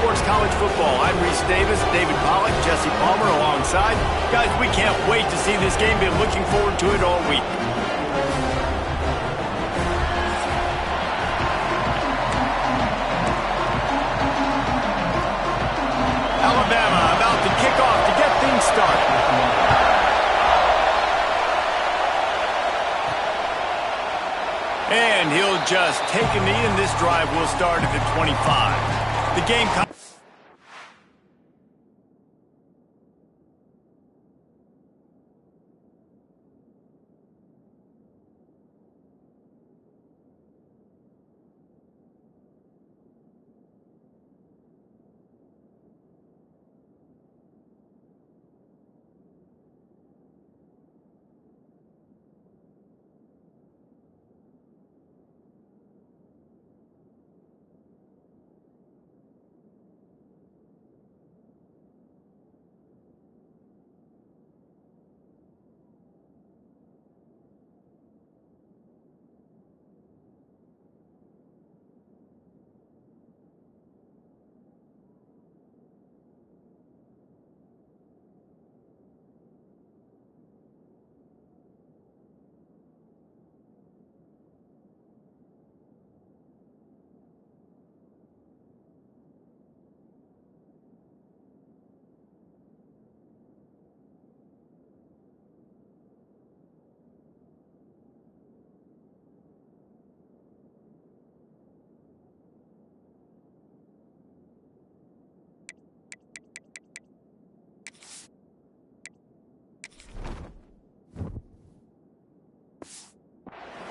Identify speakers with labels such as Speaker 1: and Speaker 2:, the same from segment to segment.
Speaker 1: Sports College Football. I'm Reese Davis, David Pollack, Jesse Palmer alongside. Guys, we can't wait to see this game. Been looking forward to it all week. Alabama about to kick off to get things started. And he'll just take a knee, and this drive will start at the 25. The game...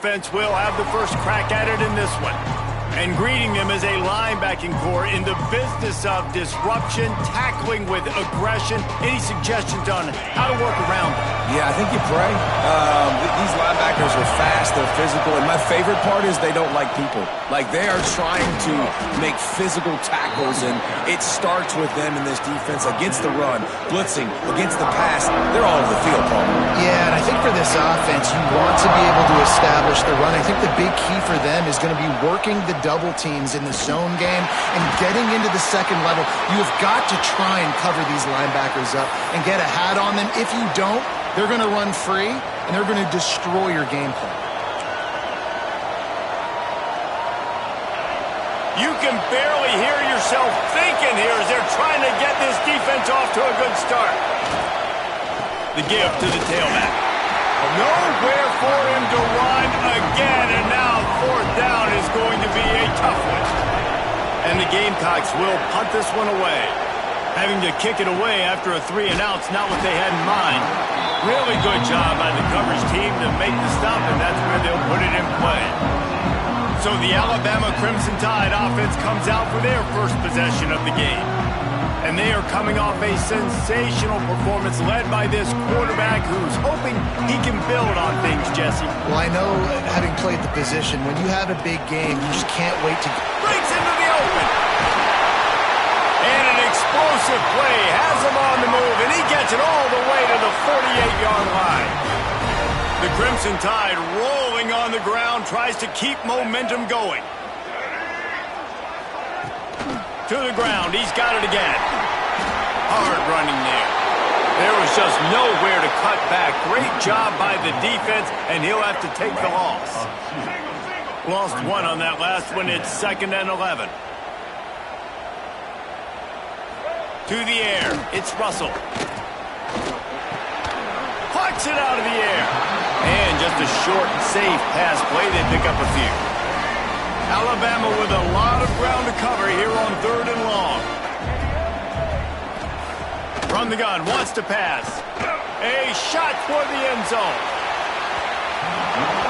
Speaker 1: Defense will have the first crack at it in this one. And greeting them as a linebacking core in the business of disruption, tackling with aggression. Any suggestions on how to work around them?
Speaker 2: Yeah, I think you pray. These linebackers are fast, they're physical, and my favorite part is they don't like people. Like, they are trying to make physical tackles, and it starts with them in this defense against the run, blitzing, against the pass. They're all over the field, Paul.
Speaker 3: Yeah, and I think for this offense, you want to be able to establish the run. I think the big key for them is going to be working the double teams in the zone game and getting into the second level. You have got to try and cover these linebackers up and get a hat on them. If you don't, they're going to run free, and they're going to destroy your game plan.
Speaker 1: You can barely hear yourself thinking here as they're trying to get this defense off to a good start. The give to the tailback. Nowhere for him to run again, and now fourth down is going to be a tough one. And the Gamecocks will punt this one away. Having to kick it away after a 3-and-out's not what they had in mind. Really good job by the coverage team to make the stop, and that's where they'll put it in play. So the Alabama Crimson Tide offense comes out for their first possession of the game. And they are coming off a sensational performance led by this quarterback who's hoping he can build on things, Jesse.
Speaker 3: Well, I know, having played the position, when you have a big game, you just can't wait to...
Speaker 1: Breaks into the open. And an explosive play has him on the move, and he gets it all the way to the 48-yard line. The Crimson Tide rolling on the ground, tries to keep momentum going. To the ground, he's got it again. Hard running there. There was just nowhere to cut back. Great job by the defense, and he'll have to take the loss. Lost one on that last one. It's 2nd and 11. To the air, it's Russell. Plucks it out of the air. And just a short, safe pass play. They pick up a few. Alabama with a lot of ground to cover here on 3rd and long. From the gun, wants to pass. A shot for the end zone.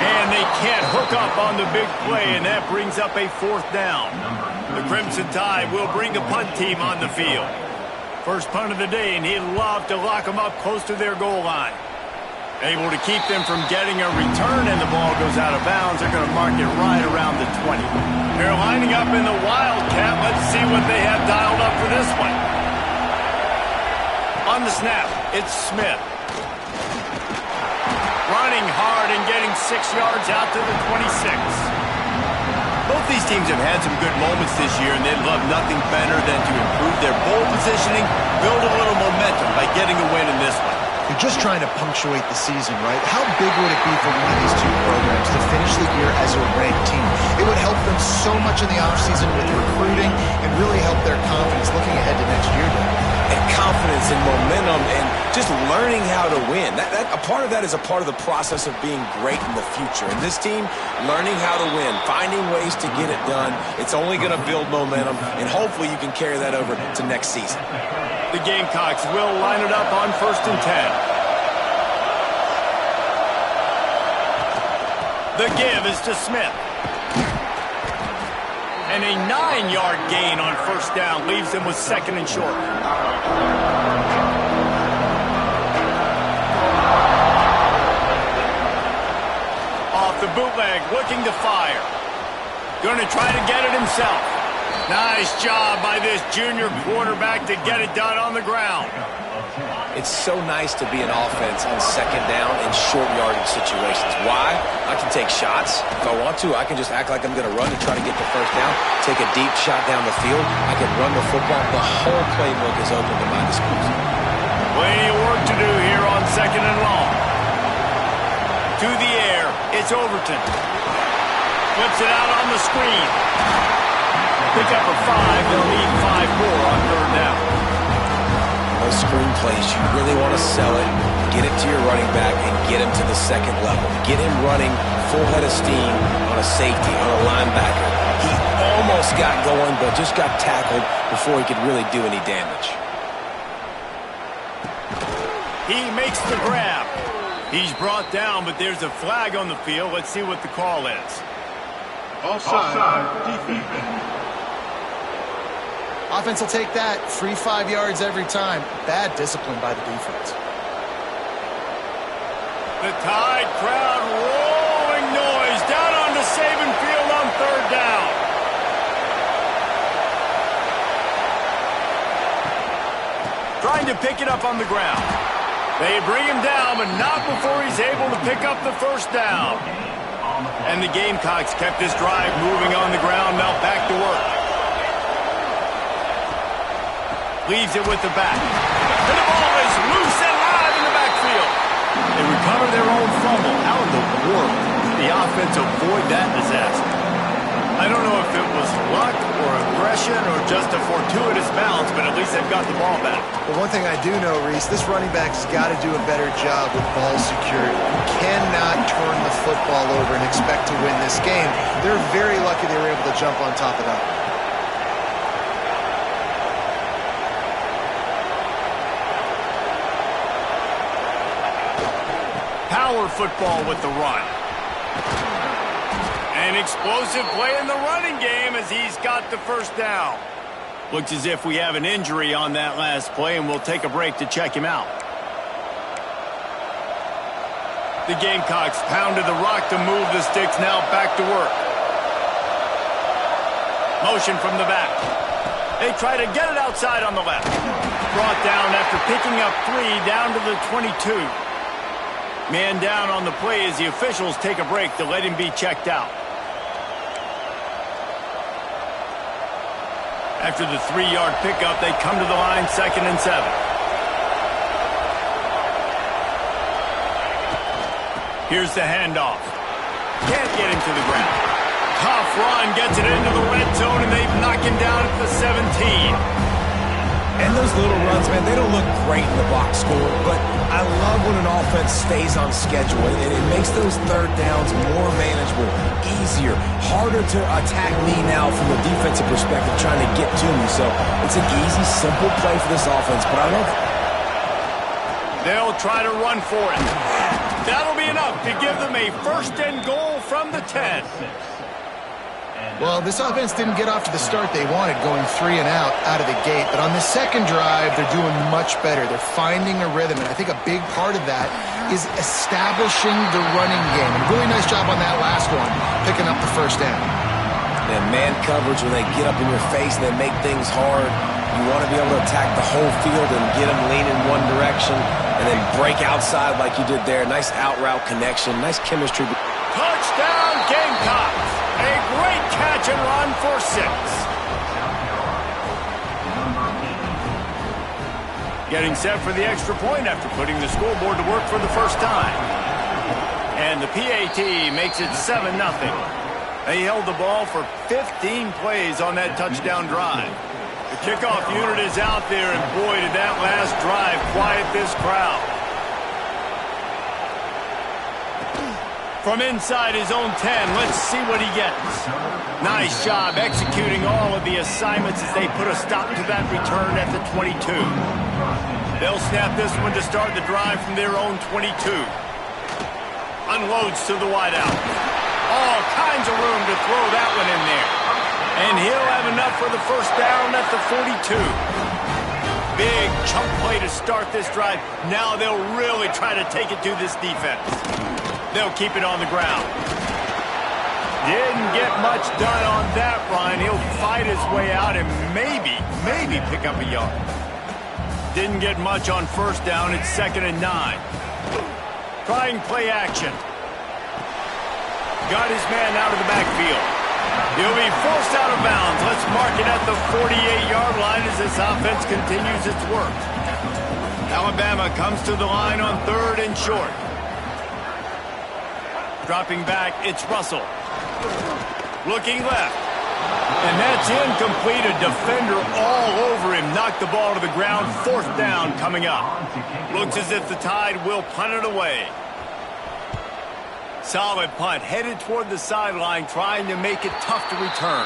Speaker 1: And they can't hook up on the big play, and that brings up a 4th down. The Crimson Tide will bring a punt team on the field. First punt of the day, and he'd love to lock them up close to their goal line. Able to keep them from getting a return, and the ball goes out of bounds. They're going to mark it right around the 20. They're lining up in the Wildcat. Let's see what they have dialed up for this one. On the snap, it's Smith. Running hard and getting 6 yards out to the 26. Both these teams have had some good moments this year, and they'd love nothing better than to improve their bowl positioning, build a little momentum by getting a win in this one.
Speaker 3: You're just trying to punctuate the season, right? How big would it be for one of these two programs to finish the year as a ranked team? It would help them so much in the offseason with recruiting and really help their confidence looking ahead to next year.
Speaker 2: And confidence and momentum and just learning how to win. A part of that is a part of the process of being great in the future. And this team, learning how to win, finding ways to get it done, it's only going to build momentum, and hopefully you can carry that over to next season.
Speaker 1: The Gamecocks will line it up on 1st and 10. The give is to Smith. And a 9-yard gain on 1st down leaves him with 2nd and short. Off the bootleg, looking to fire. Going to try to get it himself. Nice job by this junior quarterback to get it done on the ground.
Speaker 2: It's so nice to be an offense on 2nd down in short yardage situations. Why? I can take shots. If I want to, I can just act like I'm going to run and try to get the 1st down, take a deep shot down the field. I can run the football. The whole playbook is open to my disposal.
Speaker 1: Plenty of work to do here on 2nd and long. To the air, it's Overton. Flips it out on the screen. Pick up a 5, they'll need 5 more on 3rd down.
Speaker 2: Those screen plays, you really want to sell it, get it to your running back, and get him to the 2nd level. Get him running full head of steam on a safety, on a linebacker. He almost got going, but just got tackled before he could really do any damage.
Speaker 1: He makes the grab. He's brought down, but there's a flag on the field. Let's see what the call is.
Speaker 4: Offside, defense.
Speaker 3: Offense will take that. Free 5 yards every time. Bad discipline by the defense.
Speaker 1: The Tide crowd rolling noise down onto Saban Field on 3rd down. Trying to pick it up on the ground. They bring him down, but not before he's able to pick up the 1st down. And the Gamecocks kept this drive moving on the ground, now back to work. Leaves it with the back. And the ball is loose and live in the backfield. They recover their own fumble. How in the world did the offense avoid that disaster? I don't know if it was luck or aggression or just a fortuitous bounce, but at least they've got the ball back.
Speaker 3: But one thing I do know, Reese, this running back's got to do a better job with ball security. You cannot turn the football over and expect to win this game. They're very lucky they were able to jump on top of that.
Speaker 1: Power football with the run. An explosive play in the running game as he's got the 1st down. Looks as if we have an injury on that last play, and we'll take a break to check him out. The Gamecocks pounded the rock to move the sticks, now back to work. Motion from the back. They try to get it outside on the left. Brought down after picking up 3 down to the 22. Man down on the play as the officials take a break to let him be checked out. After the 3-yard pickup, they come to the line, 2nd and 7. Here's the handoff. Can't get him to the ground. Tough run, gets it into the red zone, and they knock him down at the 17.
Speaker 2: And those little runs, man, they don't look great in the box score, but I love when an offense stays on schedule, and it makes those 3rd downs more manageable, easier, harder to attack me now from a defensive perspective, trying to get to me. So it's an easy, simple play for this offense, but I love it.
Speaker 1: They'll try to run for it. That'll be enough to give them a 1st and goal from the 10.
Speaker 3: Well, this offense didn't get off to the start they wanted, going 3 and out of the gate. But on the 2nd drive, they're doing much better. They're finding a rhythm, and I think a big part of that is establishing the running game. And a really nice job on that last one, picking up the 1st down.
Speaker 2: And man coverage, when they get up in your face, they make things hard. You want to be able to attack the whole field and get them leaning one direction and then break outside like you did there. Nice out route connection, nice chemistry.
Speaker 1: Touchdown, Gamecocks! A great catch and run for 6. Getting set for the extra point after putting the scoreboard to work for the first time. And the PAT makes it 7-0. They held the ball for 15 plays on that touchdown drive. The kickoff unit is out there, and boy, did that last drive quiet this crowd. From inside his own 10, let's see what he gets. Nice job executing all of the assignments as they put a stop to that return at the 22. They'll snap this one to start the drive from their own 22. Unloads to the wideout. All kinds of room to throw that one in there. And he'll have enough for the first down at the 42. Big chunk play to start this drive. Now they'll really try to take it to this defense. They'll keep it on the ground. Didn't get much done on that run. He'll fight his way out and maybe pick up a yard. Didn't get much on first down. It's 2nd and 9. Trying play action. Got his man out of the backfield. He'll be forced out of bounds. Let's mark it at the 48-yard line as this offense continues its work. Alabama comes to the line on 3rd and short. Dropping back, it's Russell. Looking left. And that's incomplete. A defender all over him. Knocked the ball to the ground. 4th down coming up. Looks as if the Tide will punt it away. Solid punt. Headed toward the sideline, trying to make it tough to return.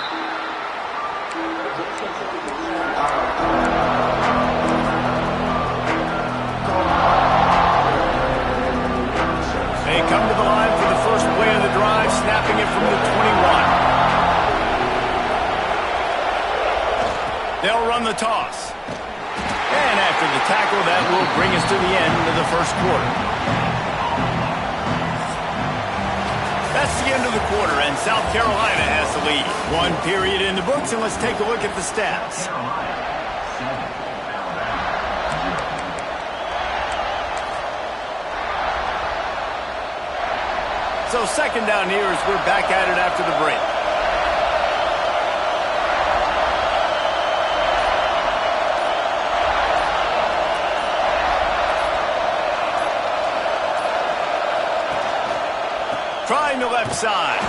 Speaker 1: They come to the line for the first play of the drive, snapping it from the 21. They'll run the toss. And after the tackle, that will bring us to the end of the first quarter. That's the end of the quarter, and South Carolina has the lead. 1 period in the books, and let's take a look at the stats. So 2nd down here as we're back at it after the break. Trying the left side.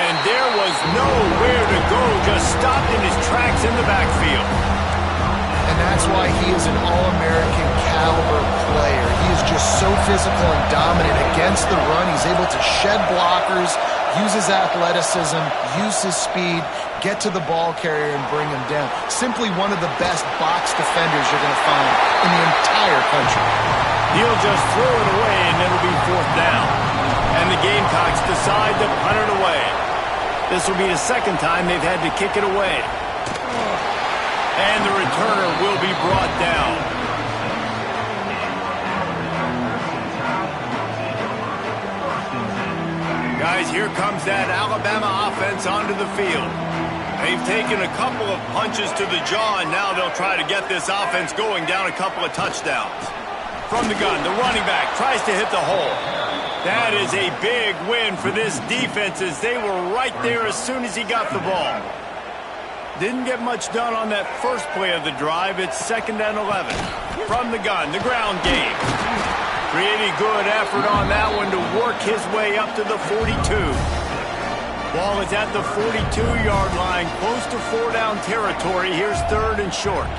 Speaker 1: And there was nowhere to go, just stopped in his tracks in the backfield.
Speaker 3: And that's why he is an All-American caliber player. He is just so physical and dominant against the run. He's able to shed blockers, use his athleticism, use his speed, get to the ball carrier and bring him down. Simply one of the best box defenders you're going to find in the entire country.
Speaker 1: He'll just throw it away, and it'll be 4th down. And the Gamecocks decide to punt it away. This will be the 2nd time they've had to kick it away. And the returner will be brought down. Guys, here comes that Alabama offense onto the field. They've taken a couple of punches to the jaw, and now they'll try to get this offense going down a couple of touchdowns. From the gun, the running back tries to hit the hole. That is a big win for this defense as they were right there as soon as he got the ball. Didn't get much done on that first play of the drive. It's 2nd and 11. From the gun, the ground game. Pretty good effort on that one to work his way up to the 42. Ball is at the 42-yard line, close to 4-down territory. Here's 3rd and short.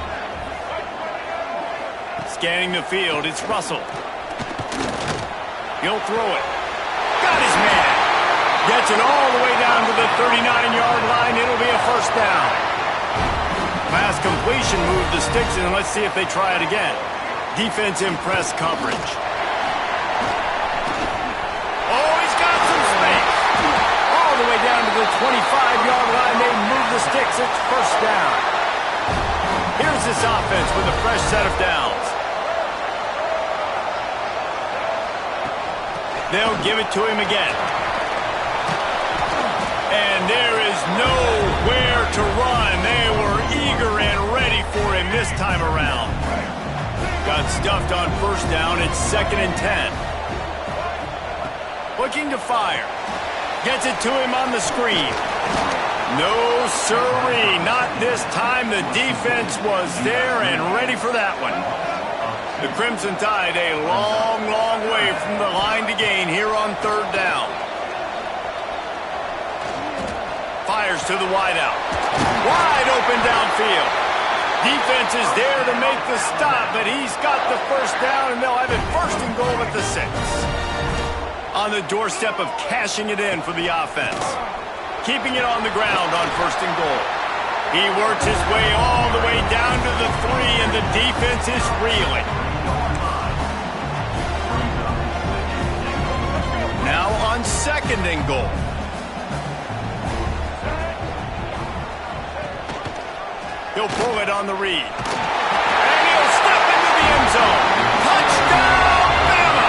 Speaker 1: Scanning the field, it's Russell. He'll throw it. Got his man. Gets it all the way down to the 39-yard line. It'll be a 1st down. Pass completion, move the sticks in, and let's see if they try it again. Defense in press coverage. Oh, he's got some space. All the way down to the 25-yard line. They move the sticks. It's 1st down. Here's this offense with a fresh set of downs. They'll give it to him again. And there is nowhere to run. They were eager and ready for him this time around. Got stuffed on 1st down. It's 2nd and 10. Looking to fire. Gets it to him on the screen. No siree, not this time. The defense was there and ready for that one. The Crimson Tide a long, long way from the line to gain here on third down. Fires to the wideout. Wide open downfield. Defense is there to make the stop, but he's got the first down, and they'll have it first and goal at the 6. On the doorstep of cashing it in for the offense. Keeping it on the ground on first and goal. He works his way all the way down to the 3, and the defense is reeling. Now on second and goal. He'll pull it on the read. And he'll step into the end zone. Touchdown, Bama!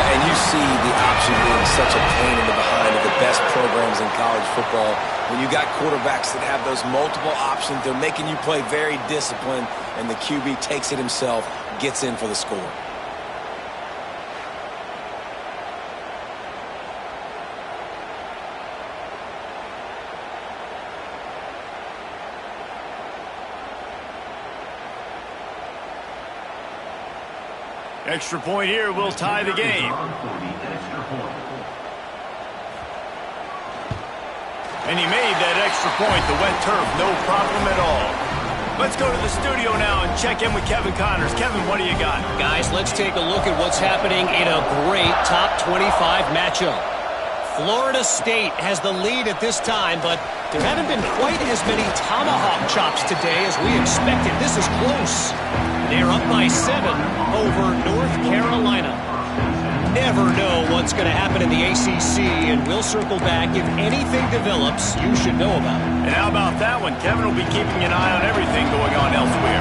Speaker 2: And you see the option being such a pain in the behind of the best programs in college football. When you got quarterbacks that have those multiple options, they're making you play very disciplined, and the QB takes it himself, gets in for the score.
Speaker 1: Extra point here will tie the game. And he made that extra point, the wet turf, no problem at all. Let's go to the studio now and check in with Kevin Connors. Kevin, what do you got?
Speaker 5: Guys, let's take a look at what's happening in a great top 25 matchup. Florida State has the lead at this time, but there haven't been quite as many tomahawk chops today as we expected. This is close. They're up by 7 over North Carolina. Never know what's going to happen in the ACC, and we'll circle back. If anything develops, you should know about it.
Speaker 1: And how about that one? Kevin will be keeping an eye on everything going on elsewhere.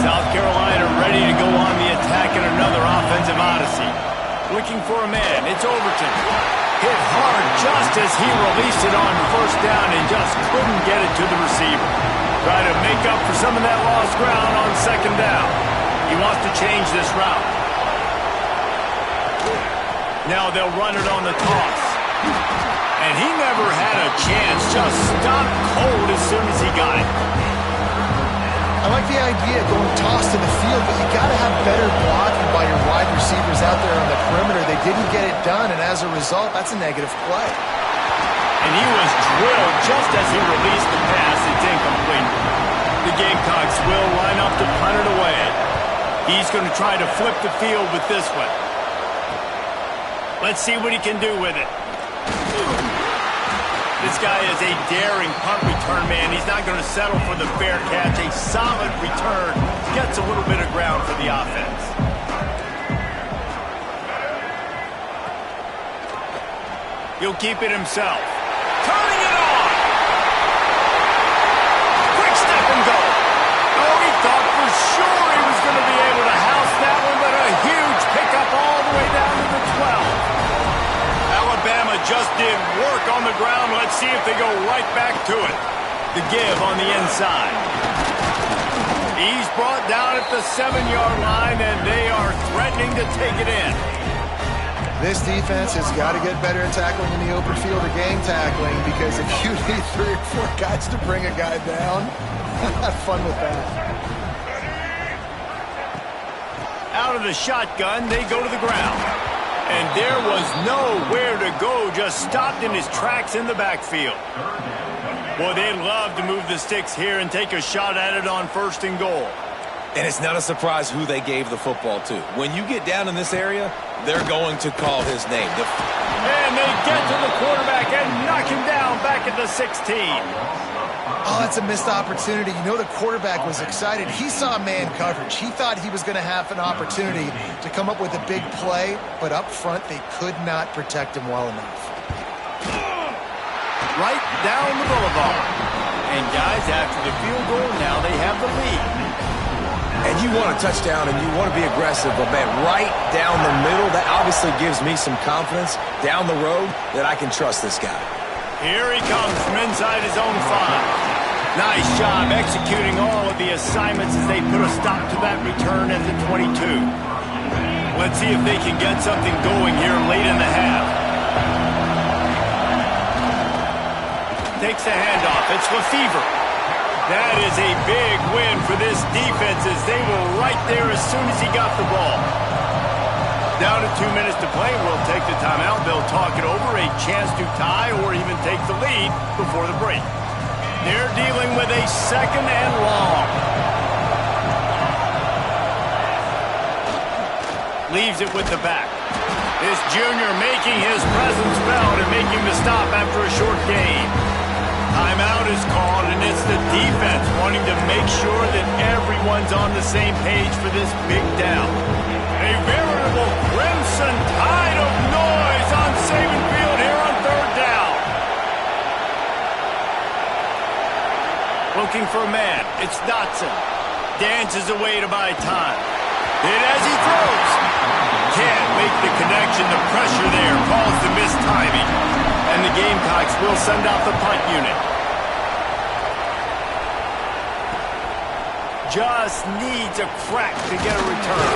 Speaker 1: South Carolina ready to go on the attack in another offensive odyssey. Looking for a man. It's Overton. Hit hard just as he released it on first down and just couldn't get it to the receiver. Try to make up for some of that lost ground on second down. He wants to change this route. Now they'll run it on the toss. And he never had a chance. Just stopped cold as soon as he got it.
Speaker 3: I like the idea of going toss to the field, but you got to have better blocking by your wide receivers out there on the perimeter. They didn't get it done, and as a result, that's a negative play.
Speaker 1: And he was drilled just as he released the pass. It's incomplete. The Gamecocks will line up to punt it away. He's going to try to flip the field with this one. Let's see what he can do with it. This guy is a daring punt return man. He's not going to settle for the fair catch. A solid return. Gets a little bit of ground for the offense. He'll keep it himself. Turning it on. Quick step and go. Oh, he thought for sure he was going to be able to house that one, but a huge pickup all the way down to the 12. Alabama just did work on the ground. Let's see if they go right back to it. The give on the inside. He's brought down at the 7-yard line, and they are threatening to take it in.
Speaker 3: This defense has got to get better at tackling in the open field or game tackling, because if you need 3 or 4 guys to bring a guy down, have fun with that.
Speaker 1: Out of the shotgun, they go to the ground. And there was nowhere to go, just stopped in his tracks in the backfield. Boy, they'd love to move the sticks here and take a shot at it on first and goal.
Speaker 2: And it's not a surprise who they gave the football to. When you get down in this area, they're going to call his name.
Speaker 1: And they get to the quarterback and knock him down back at the 16.
Speaker 3: Oh, that's a missed opportunity. You know the quarterback was excited. He saw man coverage. He thought he was going to have an opportunity to come up with a big play, but up front they could not protect him well enough.
Speaker 1: Right down the boulevard. And guys, after the field goal, now they have the lead.
Speaker 2: And you want a touchdown and you want to be aggressive, but man, right down the middle, that obviously gives me some confidence down the road that I can trust this guy.
Speaker 1: Here he comes from inside his own 5. Nice job executing all of the assignments as they put a stop to that return at the 22. Let's see if they can get something going here late in the half. takes the handoff. It's Lefevre. That is a big win for this defense as they were right there as soon as he got the ball. Down to 2 minutes to play. We'll take the timeout. They'll talk it over. A chance to tie or even take the lead before the break. They're dealing with a 2nd and long. Leaves it with the back. This junior making his presence felt and making the stop after a short gain. Timeout is called, and it's the defense wanting to make sure that everyone's on the same page for this big down. A veritable crimson tide of noise on Saban Field here on 3rd down. Looking for a man. It's Dotson. Dances away to buy time. Hit as he throws. Can't make the connection. The pressure there calls the missed timing. And the Gamecocks will send out the punt unit. Just needs a crack to get a return.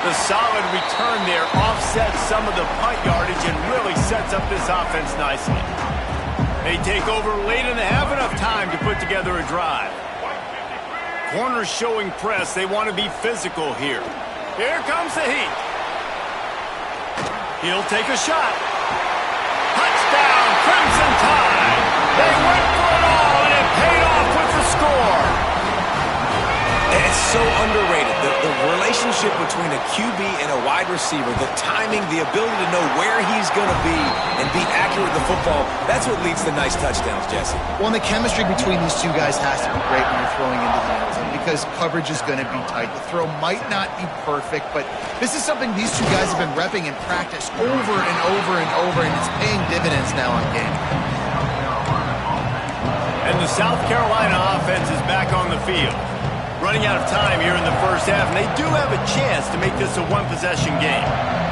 Speaker 1: The solid return there offsets some of the punt yardage and really sets up this offense nicely. They take over late in the half, enough time to put together a drive. Corners showing press. They want to be physical here. Here comes the heat. He'll take a shot. Touchdown, Crimson Tide. They went for it all, and it paid off with the score.
Speaker 2: It's so underrated. The relationship between a QB and a wide receiver, the timing, the ability to know where he's going to be and be accurate with the football, that's what leads to nice touchdowns, Jesse.
Speaker 3: Well, and the chemistry between these two guys has to be great when you're throwing into the end zone because coverage is going to be tight. The throw might not be perfect, but this is something these two guys have been repping in practice over and over and over, and it's paying dividends now on game.
Speaker 1: And the South Carolina offense is back on the field. Running out of time here in the first half, and they do have a chance to make this a one-possession game.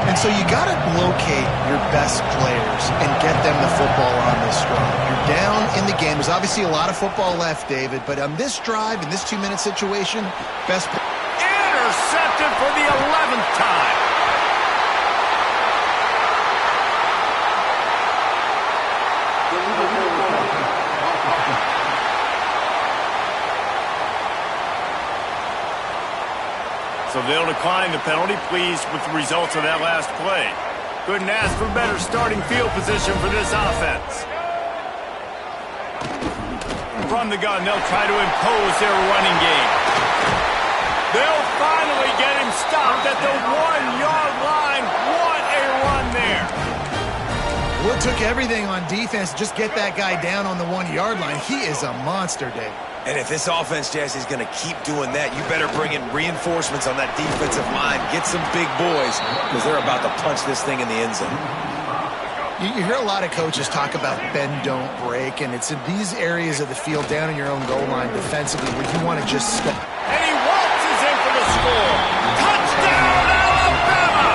Speaker 3: And so you got to locate your best players and get them the football on this drive. You're down in the game. There's obviously a lot of football left, David, but on this drive, in this 2-minute situation, best...
Speaker 1: Intercepted for the 11th time. So they'll decline the penalty, pleased with the results of that last play. Couldn't ask for better starting field position for this offense. From the gun, they'll try to impose their running game. They'll finally get him stopped at the 1-yard line. What a run there.
Speaker 3: Well, it took everything on defense to just get that guy down on the 1-yard line. He is a monster, Dave.
Speaker 2: And if this offense, Jesse, is going to keep doing that, you better bring in reinforcements on that defensive line. Get some big boys because they're about to punch this thing in the end zone.
Speaker 3: You hear a lot of coaches talk about bend, don't break, and it's in these areas of the field down in your own goal line defensively where you want to just step.
Speaker 1: And he waltzes in for the score. Touchdown, Alabama!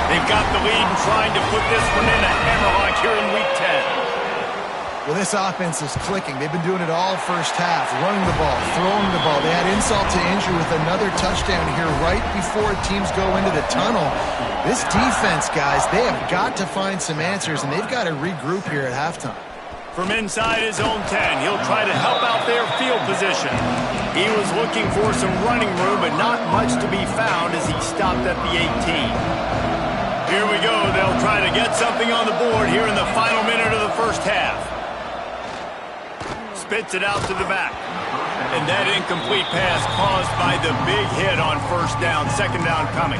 Speaker 1: They've got the lead and trying to put this one in a hammerlock here in Week 10.
Speaker 3: Well, this offense is clicking. They've been doing it all first half, running the ball, throwing the ball. They had insult to injury with another touchdown here right before teams go into the tunnel. This defense, guys, they have got to find some answers, and they've got to regroup here at halftime.
Speaker 1: From inside his own 10, he'll try to help out their field position. He was looking for some running room, but not much to be found as he stopped at the 18. Here we go. They'll try to get something on the board here in the final minute of the first half. Spits it out to the back. And that incomplete pass caused by the big hit on first down. Second down coming.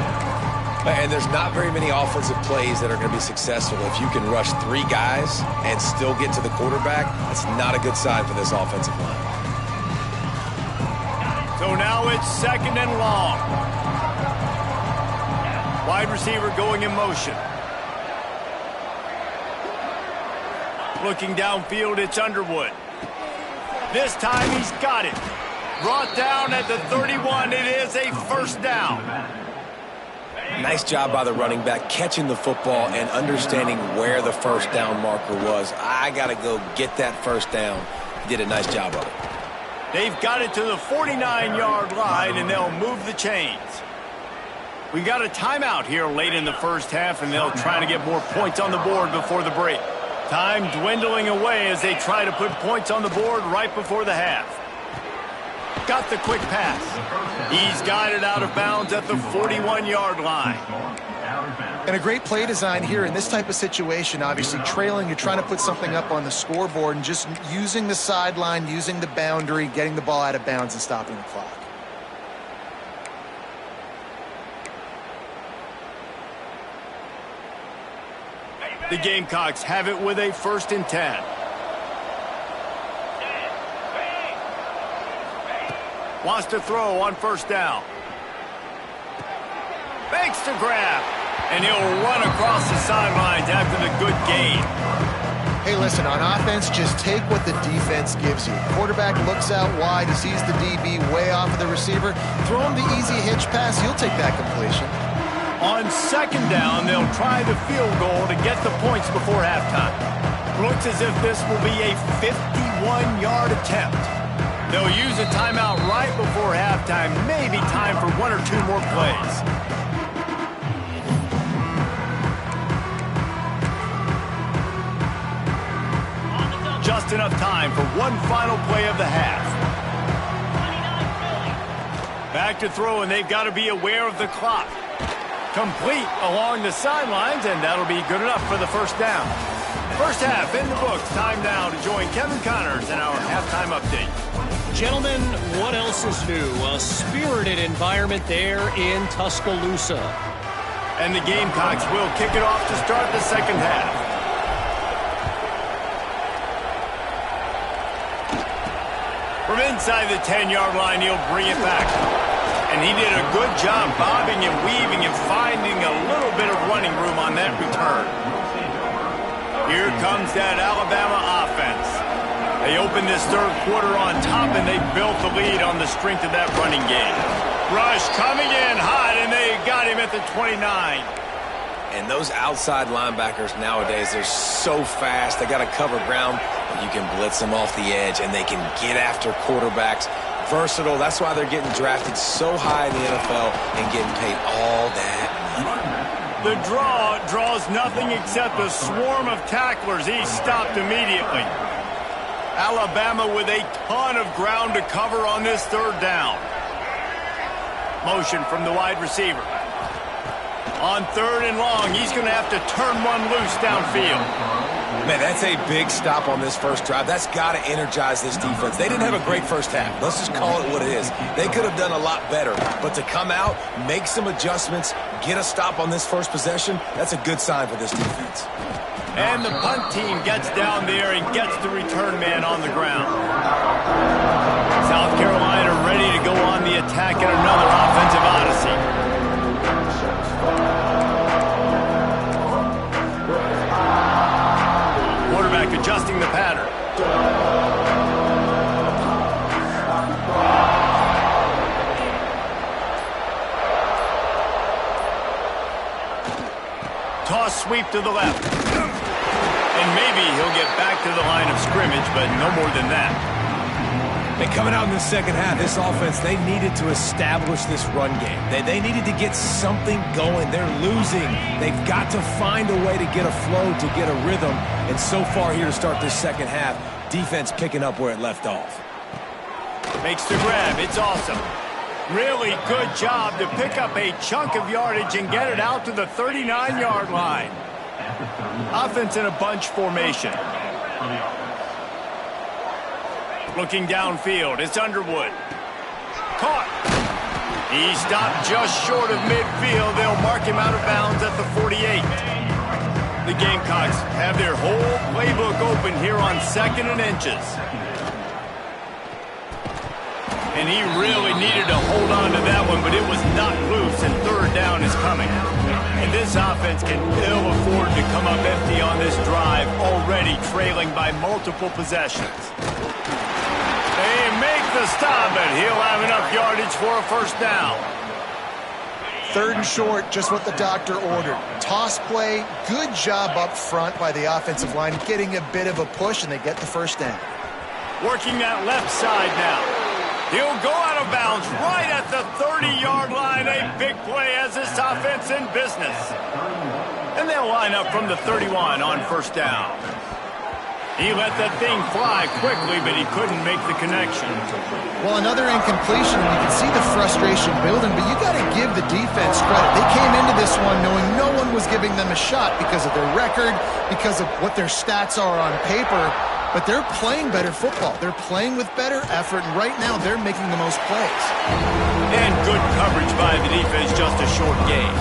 Speaker 2: And there's not very many offensive plays that are going to be successful. If you can rush 3 guys and still get to the quarterback, that's not a good sign for this offensive line.
Speaker 1: So now it's second and long. Wide receiver going in motion. Looking downfield, it's Underwood. This time he's got it. Brought down at the 31. It is a first down.
Speaker 2: Nice job by the running back catching the football and understanding where the first down marker was. I got to go get that first down. He did a nice job of it.
Speaker 1: They've got it to the 49-yard line, and they'll move the chains. We got a timeout here late in the first half, and they'll try to get more points on the board before the break. Time dwindling away as they try to put points on the board right before the half. Got the quick pass. He's got it out of bounds at the 41-yard line.
Speaker 3: And a great play design here in this type of situation. Obviously trailing, you're trying to put something up on the scoreboard and just using the sideline, using the boundary, getting the ball out of bounds and stopping the clock.
Speaker 1: The Gamecocks have it with a 1st and 10. Wants to throw on 1st down. Fakes to grab. And he'll run across the sidelines after the good gain.
Speaker 3: Hey, listen, on offense, just take what the defense gives you. Quarterback looks out wide. He sees the DB way off of the receiver. Throw him the easy hitch pass. He'll take that completion.
Speaker 1: On 2nd down, they'll try the field goal to get the points before halftime. Looks as if this will be a 51-yard attempt. They'll use a timeout right before halftime. Maybe time for 1 or 2 more plays. Just enough time for one final play of the half. Back to throw, and they've got to be aware of the clock. Complete along the sidelines, and that'll be good enough for the 1st down. First half in the books. Time now to join Kevin Connors in our halftime update.
Speaker 5: Gentlemen, what else is new? A spirited environment there in Tuscaloosa.
Speaker 1: And the Gamecocks will kick it off to start the 2nd half. From inside the 10-yard line, he'll bring it back. And he did a good job bobbing and weaving and finding a little bit of running room on that return. Here comes that Alabama offense. They opened this 3rd quarter on top, and they built the lead on the strength of that running game. Rush coming in hot, and they got him at the 29.
Speaker 2: And those outside linebackers nowadays, they're so fast. They got to cover ground. You can blitz them off the edge, and they can get after quarterbacks. Versatile. That's why they're getting drafted so high in the NFL and getting paid all that money.
Speaker 1: The draw draws nothing except a swarm of tacklers. He's stopped immediately. Alabama with a ton of ground to cover on this 3rd down. Motion from the wide receiver. On 3rd and long, he's going to have to turn one loose downfield.
Speaker 2: Man, that's a big stop on this 1st drive. That's got to energize this defense. They didn't have a great 1st half. Let's just call it what it is. They could have done a lot better. But to come out, make some adjustments, get a stop on this 1st possession, that's a good sign for this defense.
Speaker 1: And the punt team gets down there and gets the return man on the ground. South Carolina ready to go on the attack in another offensive odyssey. Quarterback adjusting the pattern. Toss sweep to the left. And maybe he'll get back to the line of scrimmage, but no more than that.
Speaker 2: And coming out in the 2nd half, this offense, they needed to establish this run game. They needed to get something going. They're losing. They've got to find a way to get a flow, to get a rhythm. And so far here to start this 2nd half, defense picking up where it left off.
Speaker 1: Makes the grab. It's awesome. Really good job to pick up a chunk of yardage and get it out to the 39-yard line. Offense in a bunch formation. Looking downfield, it's Underwood. Caught. He stopped just short of midfield. They'll mark him out of bounds at the 48. The Gamecocks have their whole playbook open here on 2nd and inches. And he really needed to hold on to that one, but it was not loose, and 3rd down is coming. And this offense can ill afford to come up empty on this drive, already trailing by multiple possessions. They make the stop, and he'll have enough yardage for a 1st down.
Speaker 3: 3rd and short, just what the doctor ordered. Toss play, good job up front by the offensive line, getting a bit of a push, and they get the 1st down.
Speaker 1: Working that left side now. He'll go out of bounds right at the 30-yard line. A big play as this offense in business. And they'll line up from the 31 on 1st down. He let that thing fly quickly, but he couldn't make the connection.
Speaker 3: Well, another incompletion, and you can see the frustration building, but you got to give the defense credit. They came into this one knowing no one was giving them a shot because of their record, because of what their stats are on paper, but they're playing better football. They're playing with better effort, and right now they're making the most plays.
Speaker 1: And good coverage by the defense, just a short gain.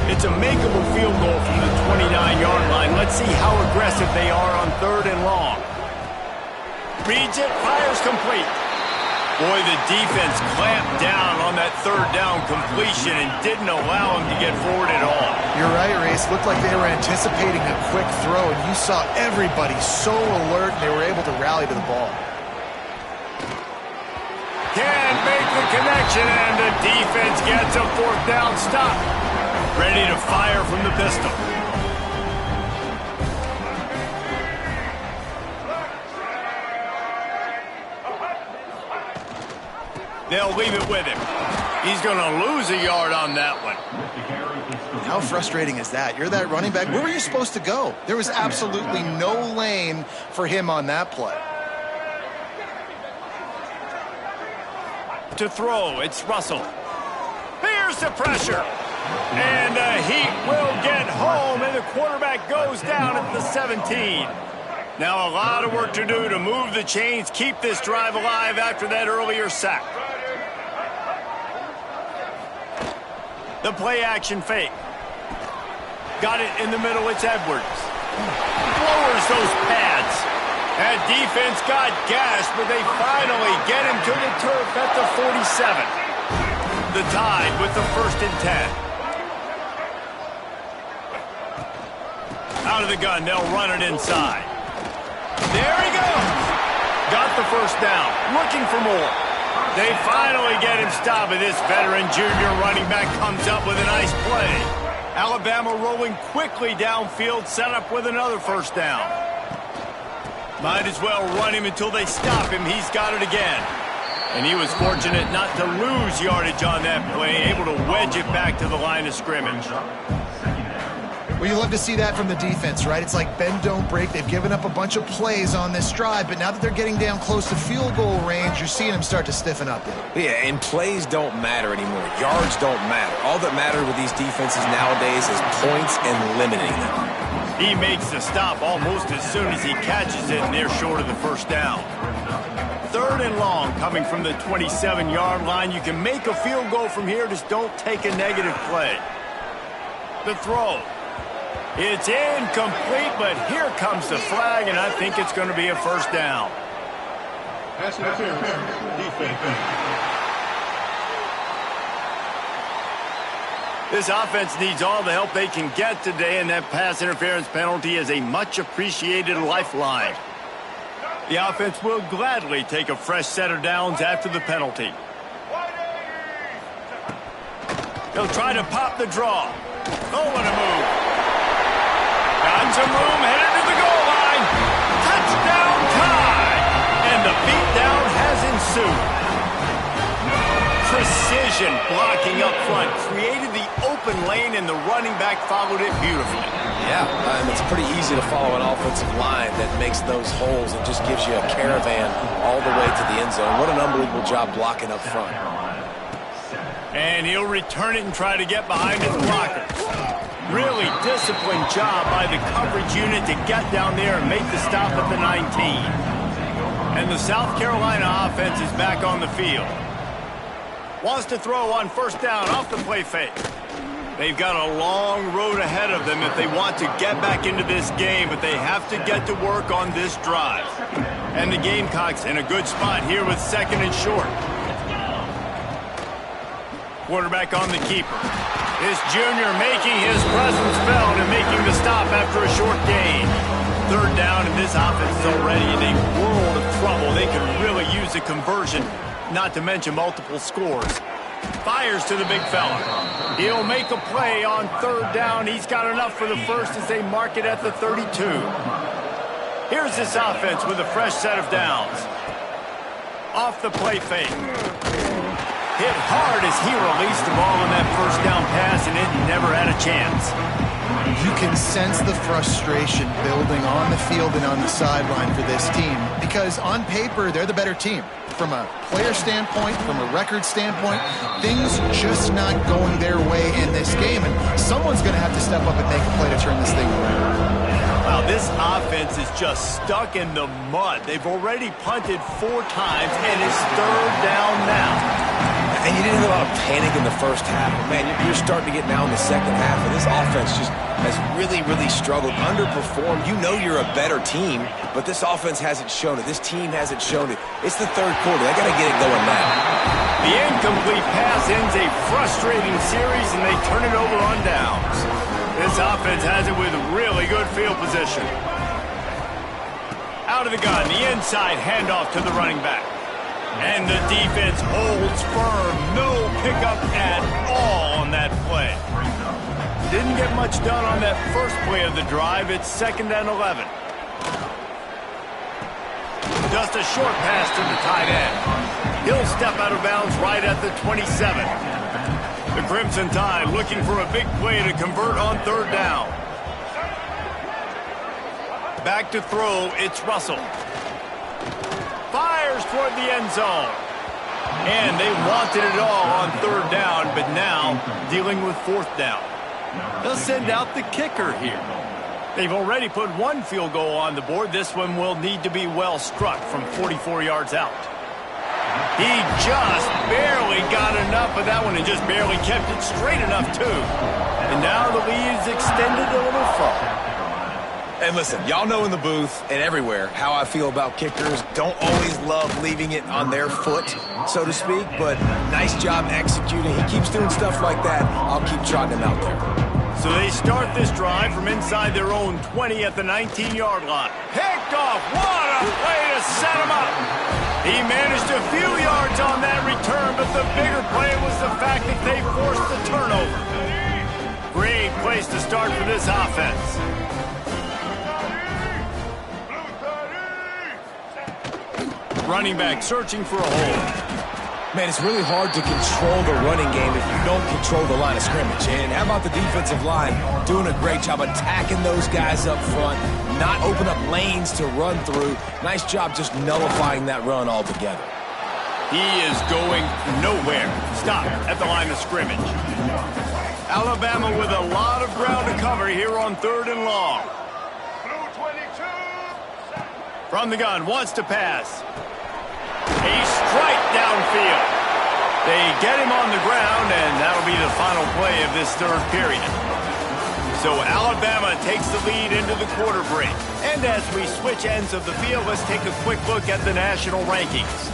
Speaker 1: It's a makeable field goal from the 29-yard line. Let's see how aggressive they are on 3rd and long. Reads it, fires complete. Boy, the defense clamped down on that 3rd down completion and didn't allow him to get forward at all.
Speaker 3: You're right, Reese. Looked like they were anticipating a quick throw, and you saw everybody so alert, and they were able to rally to the ball.
Speaker 1: Can't make the connection, and the defense gets a 4th down stop. Ready to fire from the pistol. They'll leave it with him. He's going to lose a yard on that one.
Speaker 3: How frustrating is that? You're that running back. Where were you supposed to go? There was absolutely no lane for him on that play.
Speaker 1: To throw, it's Russell. Here's the pressure. And the Heat will get home, and the quarterback goes down at the 17. Now a lot of work to do to move the chains, keep this drive alive after that earlier sack. The play action fake. Got it in the middle, it's Edwards. Lowers those pads. That defense got gashed, but they finally get him to the turf at the 47. The Tide with the 1st and 10. Out of the gun, they'll run it inside. There he goes. Got the 1st down. Looking for more. They finally get him stopped, and this veteran junior running back comes up with a nice play. Alabama rolling quickly downfield, set up with another 1st down. Might as well run him until they stop him. He's got it again. And he was fortunate not to lose yardage on that play, able to wedge it back to the line of scrimmage.
Speaker 3: Well, you love to see that from the defense, right? It's like bend, don't break. They've given up a bunch of plays on this drive, but now that they're getting down close to field goal range, you're seeing them start to stiffen up.
Speaker 2: Yeah, and plays don't matter anymore. Yards don't matter. All that matters with these defenses nowadays is points and limiting them.
Speaker 1: He makes the stop almost as soon as he catches it, and they're short of the 1st down. 3rd and long coming from the 27-yard line. You can make a field goal from here, just don't take a negative play. The throw. It's incomplete, but here comes the flag, and I think it's going to be a 1st down.
Speaker 4: Pass interference, defense.
Speaker 1: This offense needs all the help they can get today, and that pass interference penalty is a much-appreciated lifeline. The offense will gladly take a fresh set of downs after the penalty. They'll try to pop the draw. Oh, what a move. Got some room, headed to the goal line. Touchdown Tide! And the beatdown has ensued. Precision blocking up front created the open lane, and the running back followed it beautifully.
Speaker 2: Yeah, it's pretty easy to follow an offensive line that makes those holes and just gives you a caravan all the way to the end zone. What an unbelievable job blocking up front.
Speaker 1: And he'll return it and try to get behind his blockers. Really disciplined job by the coverage unit to get down there and make the stop at the 19. And the South Carolina offense is back on the field. Wants to throw on 1st down off the play fake. They've got a long road ahead of them if they want to get back into this game, but they have to get to work on this drive. And the Gamecocks in a good spot here with 2nd and short. Quarterback on the keeper. This junior making his presence felt and making the stop after a short gain. 3rd down, and this offense is already in a world of trouble. They could really use a conversion, not to mention multiple scores. Fires to the big fella. He'll make a play on 3rd down. He's got enough for the 1st as they mark it at the 32. Here's this offense with a fresh set of downs. Off the play fake. Hit hard as he released the ball on that 1st down pass, and it never had a chance.
Speaker 3: You can sense the frustration building on the field and on the sideline for this team because on paper, they're the better team. From a player standpoint, from a record standpoint, things just not going their way in this game, and someone's going to have to step up and make a play to turn this thing around.
Speaker 1: Wow, this offense is just stuck in the mud. They've already punted 4 times, and it's 3rd down now.
Speaker 2: And you didn't have a lot of panic in the first half. But man, you're starting to get now in the second half, and this offense just has really, really struggled, underperformed. You know you're a better team, but this offense hasn't shown it. This team hasn't shown it. It's the 3rd quarter. They got to get it going now.
Speaker 1: The incomplete pass ends a frustrating series, and they turn it over on downs. This offense has it with really good field position. Out of the gun, the inside handoff to the running back. And the defense holds firm. No pickup at all on that play. Didn't get much done on that first play of the drive. It's 2nd and 11. Just a short pass to the tight end. He'll step out of bounds right at the 27. The Crimson Tide looking for a big play to convert on 3rd down. Back to throw, it's Russell. Fires toward the end zone. And they wanted it all on 3rd down, but now dealing with 4th down. They'll send out the kicker here. They've already put 1 field goal on the board. This one will need to be well struck from 44 yards out. He just barely got enough of that one and just barely kept it straight enough, too. And now the lead is extended a little further.
Speaker 2: And listen, y'all know in the booth and everywhere how I feel about kickers. Don't always love leaving it on their foot, so to speak, but nice job executing. He keeps doing stuff like that. I'll keep trotting him out there.
Speaker 1: So they start this drive from inside their own 20 at the 19-yard line. Picked off. What a play to set him up. He managed a few yards on that return, but the bigger play was the fact that they forced the turnover. Great place to start for this offense. Running back searching for a hole.
Speaker 2: Man, it's really hard to control the running game if you don't control the line of scrimmage. And how about the defensive line doing a great job attacking those guys up front, not open up lanes to run through. Nice job just nullifying that run altogether.
Speaker 1: He is going nowhere. Stop at the line of scrimmage. Alabama with a lot of ground to cover here on 3rd and long. From the gun, wants to pass. A strike downfield. They get him on the ground, and that'll be the final play of this 3rd period. So Alabama takes the lead into the quarter break. And as we switch ends of the field, let's take a quick look at the national rankings.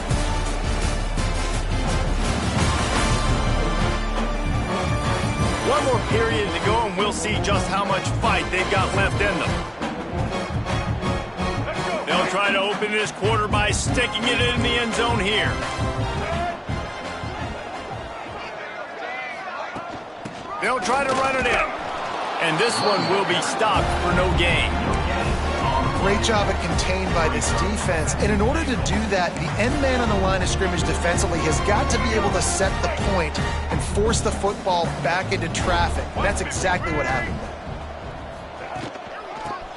Speaker 1: One more period to go, and we'll see just how much fight they've got left in them. They'll try to open this quarter by sticking it in the end zone here. They'll try to run it in. And this one will be stopped for no gain.
Speaker 3: Great job at contained by this defense. And in order to do that, the end man on the line of scrimmage defensively has got to be able to set the point and force the football back into traffic. And that's exactly what happened.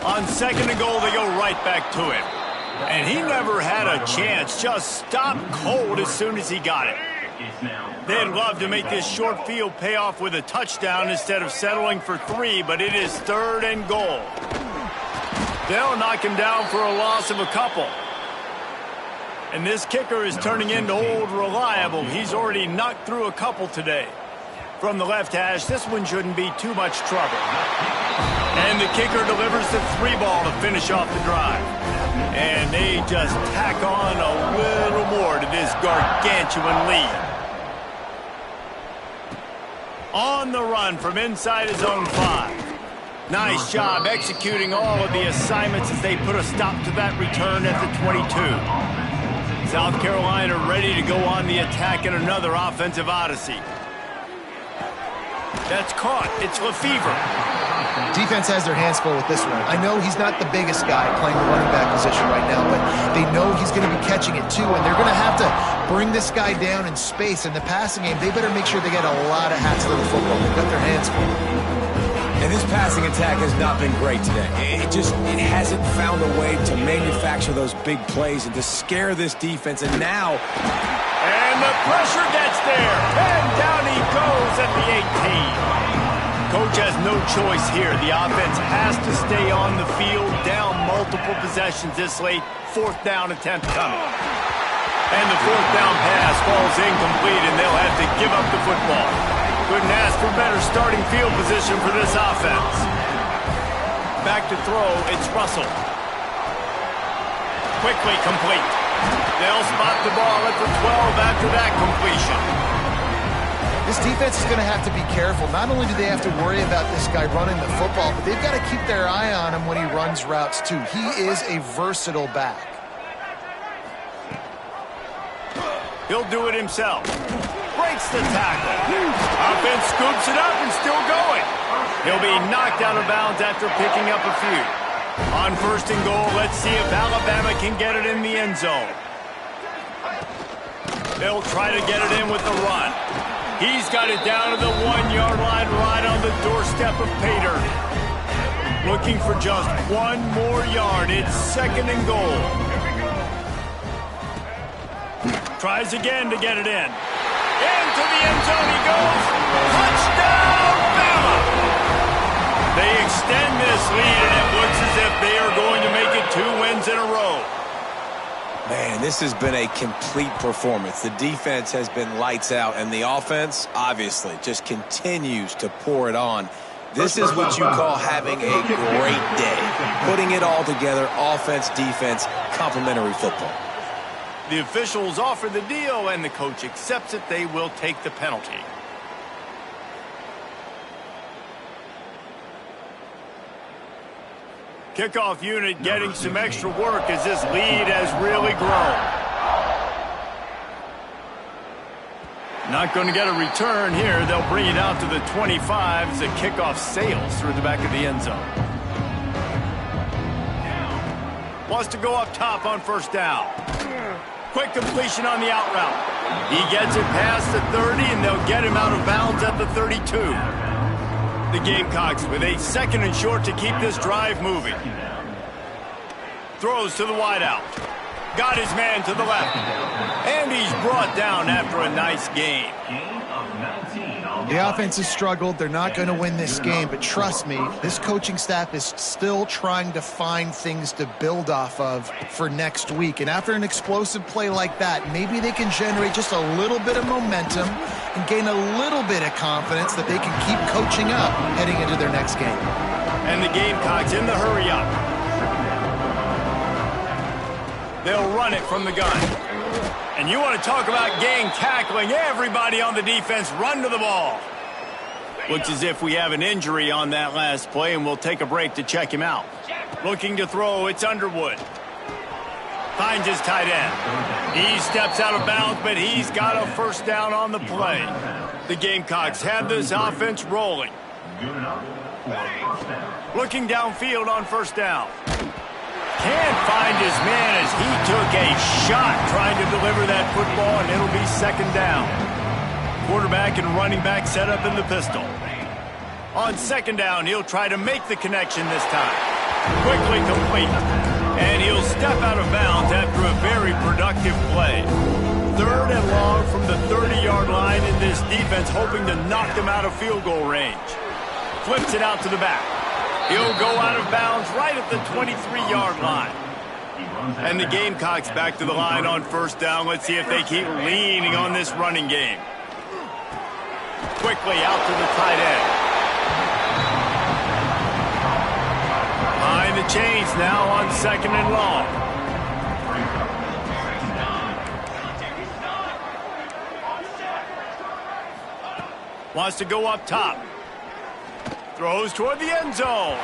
Speaker 1: On 2nd and goal, they go right back to him. And he never had a chance. Just stopped cold as soon as he got it. They'd love to make this short field pay off with a touchdown instead of settling for 3, but it is 3rd and goal. They'll knock him down for a loss of a couple. And this kicker is turning into old reliable. He's already knocked through a couple today. From the left hash, this one shouldn't be too much trouble. And the kicker delivers the 3-ball to finish off the drive. And they just tack on a little more to this gargantuan lead. On the run from inside his own 5. Nice job executing all of the assignments as they put a stop to that return at the 22. South Carolina ready to go on the attack in another offensive odyssey. That's caught. It's Lefevre.
Speaker 3: Defense has their hands full with this one. I know he's not the biggest guy playing the running back position right now, but they know he's going to be catching it too, and they're going to have to bring this guy down in space. In the passing game, they better make sure they get a lot of hats to the football. They've got their hands full.
Speaker 2: And this passing attack has not been great today. It hasn't found a way to manufacture those big plays and to scare this defense. And now...
Speaker 1: And the pressure gets there. And down he goes at the 18. Coach has no choice here. The offense has to stay on the field, down multiple possessions this late. 4th down attempt coming. And the 4th down pass falls incomplete, and they'll have to give up the football. Couldn't ask for better starting field position for this offense. Back to throw, it's Russell. Quickly complete. They'll spot the ball at the 12 after that completion.
Speaker 3: This defense is going to have to be careful. Not only do they have to worry about this guy running the football, but they've got to keep their eye on him when he runs routes too. He is a versatile back.
Speaker 1: He'll do it himself. Breaks the tackle. Offense scoops it up and still going. He'll be knocked out of bounds after picking up a few. On 1st and goal, let's see if Alabama can get it in the end zone. They'll try to get it in with the run. He's got it down to the 1-yard line right on the doorstep of Pater. Looking for just 1 more yard. It's 2nd and goal. Tries again to get it in. Into the end zone he goes. Touchdown, Bama! They extend this lead, and it looks as if they are going to make it 2 wins in a row.
Speaker 2: Man, this has been a complete performance. The defense has been lights out, and the offense, obviously, just continues to pour it on. This is what you call having a great day. Putting it all together, offense, defense, complementary football.
Speaker 1: The officials offer the deal, and the coach accepts it. They will take the penalty. Kickoff unit getting some extra work as this lead has really grown. Not going to get a return here. They'll bring it out to the 25 as the kickoff sails through the back of the end zone. Wants to go up top on 1st down. Quick completion on the out route. He gets it past the 30, and they'll get him out of bounds at the 32. The Gamecocks with a 2nd and short to keep this drive moving. Throws to the wideout. Got his man to the left. And he's brought down after a nice gain.
Speaker 3: The offense has struggled. They're not going to win this game, but trust me, this coaching staff is still trying to find things to build off of for next week. And after an explosive play like that, maybe they can generate just a little bit of momentum and gain a little bit of confidence that they can keep coaching up heading into their next game.
Speaker 1: And the Gamecocks in the hurry up. They'll run it from the gun. And you want to talk about gang tackling. Everybody on the defense run to the ball. Looks as if we have an injury on that last play, and we'll take a break to check him out. Looking to throw, it's Underwood. Finds his tight end. He steps out of bounds, but he's got a 1st down on the play. The Gamecocks have this offense rolling. Looking downfield on 1st down. Can't find his man as he took a shot trying to deliver that football, and it'll be 2nd down. Quarterback and running back set up in the pistol. On 2nd down, he'll try to make the connection this time. Quickly complete. And he'll step out of bounds after a very productive play. 3rd and long from the 30-yard line, in this defense hoping to knock them out of field goal range. Flips it out to the back. He'll go out of bounds right at the 23-yard line. And the Gamecocks back to the line on 1st down. Let's see if they keep leaning on this running game. Quickly out to the tight end. Behind the chains now on 2nd and long. Wants to go up top. Throws toward the end zone.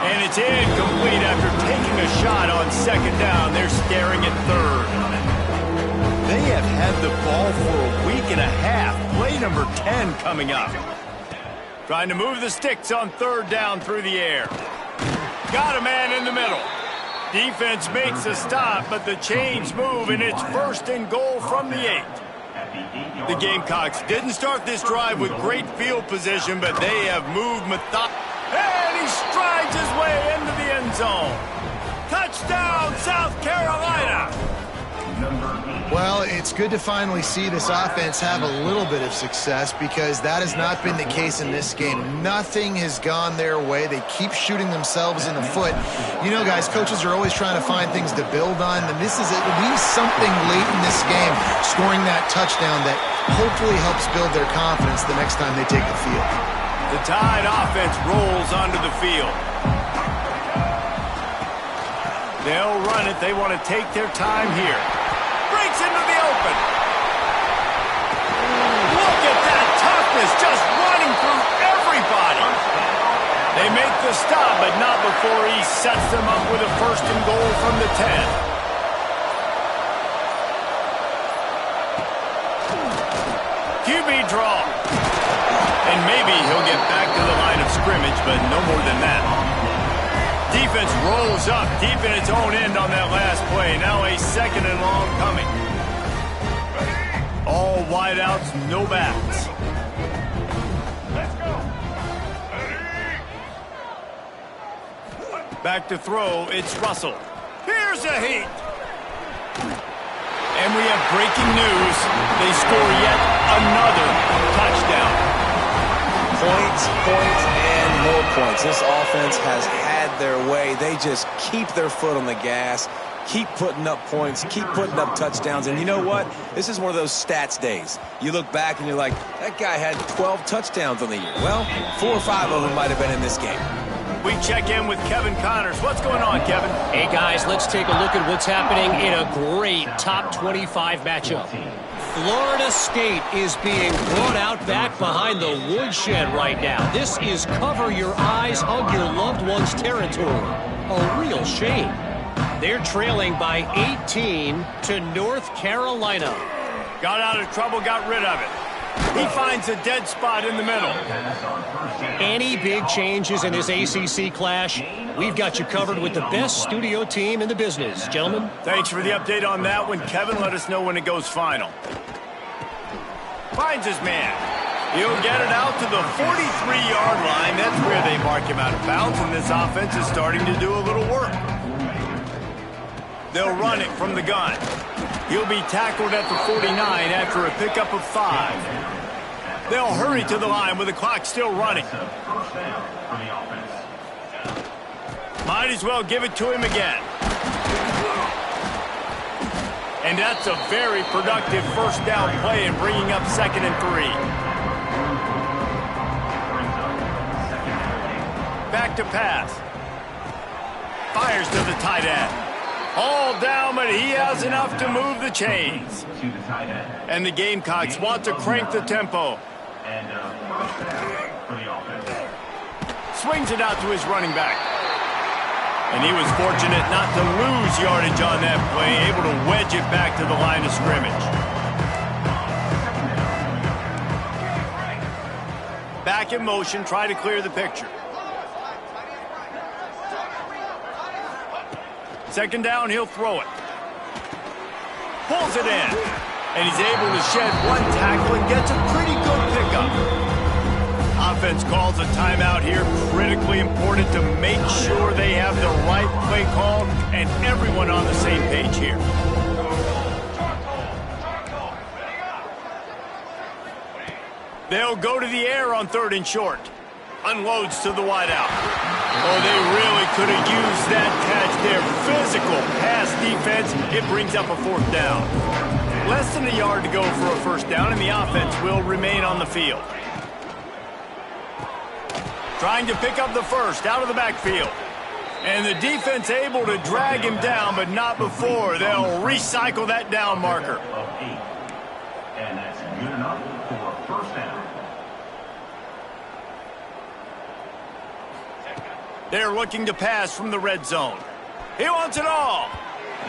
Speaker 1: And it's incomplete after taking a shot on 2nd down. They're staring at 3rd. They have had the ball for a week and a half. Play number 10 coming up. Trying to move the sticks on 3rd down through the air. Got a man in the middle. Defense makes a stop, but the chains move, and it's 1st and goal from the 8. The Gamecocks didn't start this drive with great field position, but they have moved methodically. And he strides his way into the end zone. Touchdown, South Carolina!
Speaker 3: Well, it's good to finally see this offense have a little bit of success because that has not been the case in this game. Nothing has gone their way. They keep shooting themselves in the foot. You know, guys, coaches are always trying to find things to build on, and this is at least something late in this game, scoring that touchdown that hopefully helps build their confidence the next time they take the field.
Speaker 1: The Tide offense rolls onto the field. They'll run it. They want to take their time here. Breaks into the open. Look at that toughness, just running through everybody. They make the stop, but not before he sets them up with a 1st and goal from the 10. QB draw. And maybe he'll get back to the line of scrimmage, but no more than that. Defense rolls up deep in its own end on that last play. Now a 2nd and long coming. All wideouts, no backs. Back to throw, it's Russell. Here's a heat. And we have breaking news. They score yet another touchdown.
Speaker 2: Points, and more points. This offense has had their way. They just keep their foot on the gas, keep putting up points, keep putting up touchdowns. And you know what? This is one of those stats days. You look back and you're like, that guy had 12 touchdowns on the year. Well, 4 or 5 of them might have been in this game.
Speaker 1: We check in with Kevin Connors. What's going on, Kevin?
Speaker 5: Hey, guys, let's take a look at what's happening in a great top 25 matchup. Florida State is being brought out back behind the woodshed right now. This is cover your eyes, hug your loved ones territory. A real shame. They're trailing by 18 to North Carolina.
Speaker 1: Got out of trouble, got rid of it. He finds a dead spot in the middle.
Speaker 5: Any big changes in this ACC clash, we've got you covered with the best studio team in the business. Gentlemen.
Speaker 1: Thanks for the update on that one, Kevin. Let us know when it goes final. Finds his man. He'll get it out to the 43-yard line. That's where they mark him out of bounds, and this offense is starting to do a little work. They'll run it from the gun. He'll be tackled at the 49 after a pickup of 5. They'll hurry to the line with the clock still running. Might as well give it to him again. And that's a very productive 1st down play in bringing up 2nd and 3. Back to pass. Fires to the tight end. All down, but he has enough to move the chains. And the Gamecocks want to crank the tempo. Swings it out to his running back. And he was fortunate not to lose yardage on that play, able to wedge it back to the line of scrimmage. Back in motion, try to clear the picture. 2nd down, he'll throw it. Pulls it in. And he's able to shed one tackle and gets a pretty good pickup. Offense calls a timeout here. Critically important to make sure they have the right play called and everyone on the same page here. They'll go to the air on 3rd and short. Unloads to the wideout. Oh, they really could have used that catch there. Physical pass defense. It brings up a 4th down. Less than a yard to go for a 1st down, and the offense will remain on the field. Trying to pick up the 1st out of the backfield. And the defense able to drag him down, but not before. They'll recycle that down marker.
Speaker 4: And that's good enough for a 1st down.
Speaker 1: They're looking to pass from the red zone. He wants it all.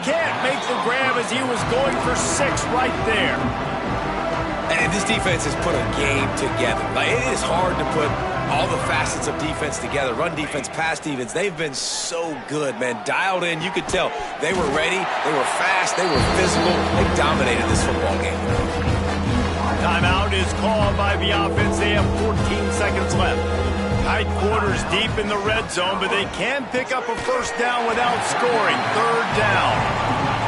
Speaker 1: Can't make the grab as he was going for 6 right there.
Speaker 2: And this defense has put a game together. Like, it is hard to put all the facets of defense together. Run defense, pass defense. They've been so good, man. Dialed in. You could tell they were ready. They were fast. They were physical. They dominated this football game.
Speaker 1: Timeout is called by the offense. They have 14 seconds left. Tight quarters deep in the red zone, but they can pick up a first down without scoring. Third down.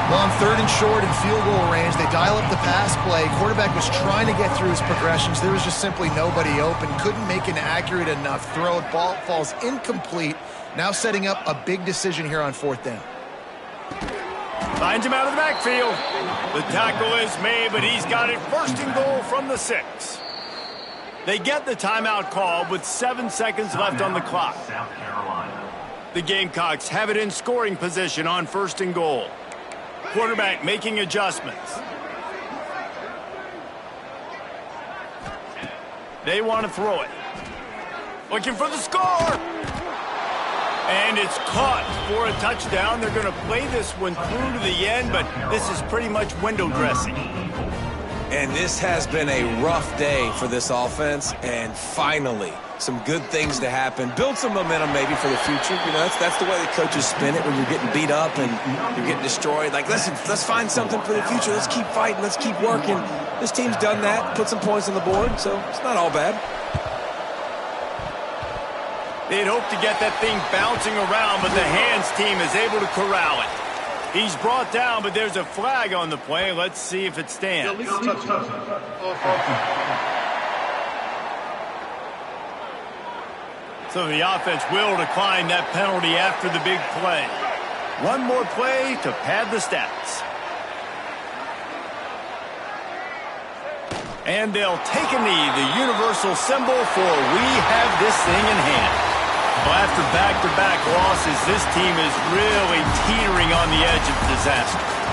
Speaker 3: Well, on third and short and field goal range, they dial up the pass play. Quarterback was trying to get through his progressions. There was just simply nobody open. Couldn't make an accurate enough throw. Ball falls incomplete. Now setting up a big decision here on fourth down.
Speaker 1: Finds him out of the backfield. The tackle is made, but he's got it first and goal from the 6. They get the timeout call with 7 seconds left on the clock.
Speaker 4: South Carolina.
Speaker 1: The Gamecocks have it in scoring position on first and goal. Quarterback making adjustments. They want to throw it. Looking for the score. And it's caught for a touchdown. They're going to play this one through to the end, but this is pretty much window dressing.
Speaker 2: And this has been a rough day for this offense, and finally, some good things to happen. Build some momentum maybe for the future. You know, that's the way the coaches spin it when you're getting beat up and you're getting destroyed. Like, listen, let's find something for the future. Let's keep fighting. Let's keep working. This team's done that, put some points on the board, so it's not all bad.
Speaker 1: They'd hope to get that thing bouncing around, but the hands team is able to corral it. He's brought down, but there's a flag on the play. Let's see if it stands. So the offense will decline that penalty after the big play. One more play to pad the stats. And they'll take a knee, the universal symbol for we have this thing in hand. Well, after back-to-back losses, this team is really teetering on the edge of disaster.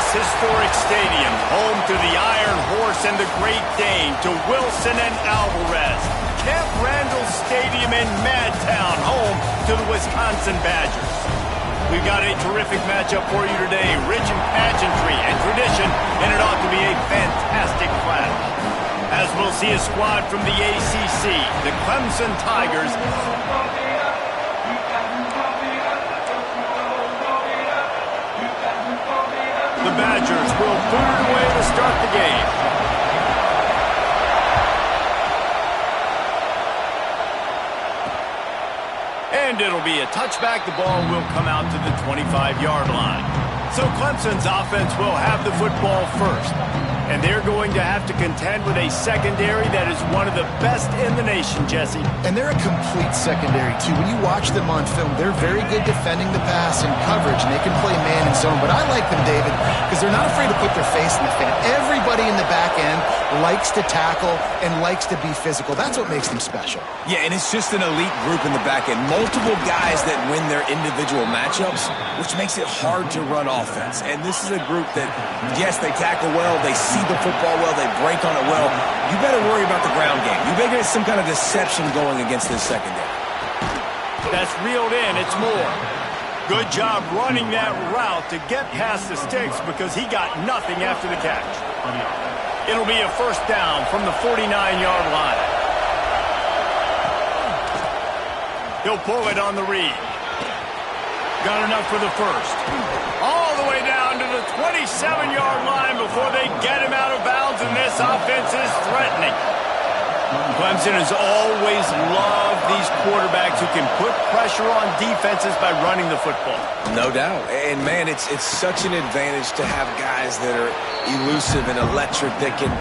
Speaker 1: this historic stadium, home to the Iron Horse and the Great Dane, to Wilson and Alvarez. Camp Randall Stadium in Madtown, home to the Wisconsin Badgers. We've got a terrific matchup for you today, rich in pageantry and tradition, and it ought to be a fantastic clash. As we'll see a squad from the ACC, the Clemson Tigers. The Badgers will boot it away to start the game. And it'll be a touchback. The ball will come out to the 25-yard line. So Clemson's offense will have the football first. And they're going to have to contend with a secondary that is one of the best in the nation, Jesse.
Speaker 3: And they're a complete secondary, too. When you watch them on film, they're very good defending the pass and coverage, and they can play man and zone. But I like them, David, because they're not afraid to put their face in the fan. Everybody in the back end likes to tackle and likes to be physical. That's what makes them special.
Speaker 2: Yeah, and it's just an elite group in the back end. Multiple guys that win their individual matchups, which makes it hard to run offense. And this is a group that, yes, they tackle well, they see the football well, they break on it well. You better worry about the ground game. You better get some kind of deception going against this secondary.
Speaker 1: That's reeled in. It's more. Good job running that route to get past the sticks because he got nothing after the catch. It'll be a first down from the 49-yard line. He'll pull it on the read. Got enough for the first. All the way down to the 27-yard line before they get him out of bounds, and this offense is threatening. Clemson has always loved these quarterbacks who can put pressure on defenses by running the football.
Speaker 2: No doubt. And, man, it's such an advantage to have guys that are elusive and electric that can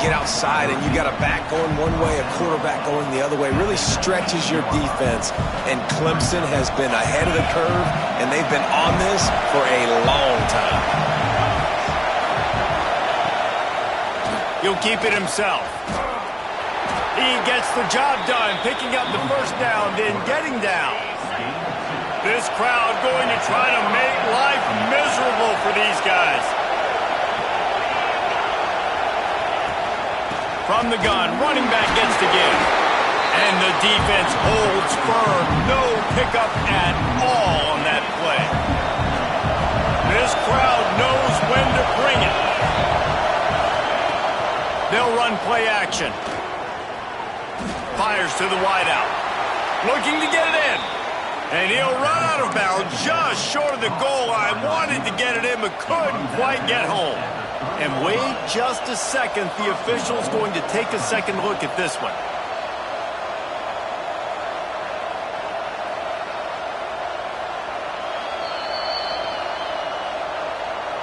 Speaker 2: get outside, and you got a back going one way, a quarterback going the other way. Really stretches your defense. And Clemson has been ahead of the curve, and they've been on this for a long time.
Speaker 1: He'll keep it himself. He gets the job done, picking up the first down, then getting down. This crowd going to try to make life miserable for these guys. From the gun, running back gets to give. And the defense holds firm. No pickup at all on that play. This crowd knows when to bring it. They'll run play action. Fires to the wideout. Looking to get it in. And he'll run out of bounds just short of the goal line. Wanted to get it in, but couldn't quite get home. And wait just a second. The official's going to take a second look at this one.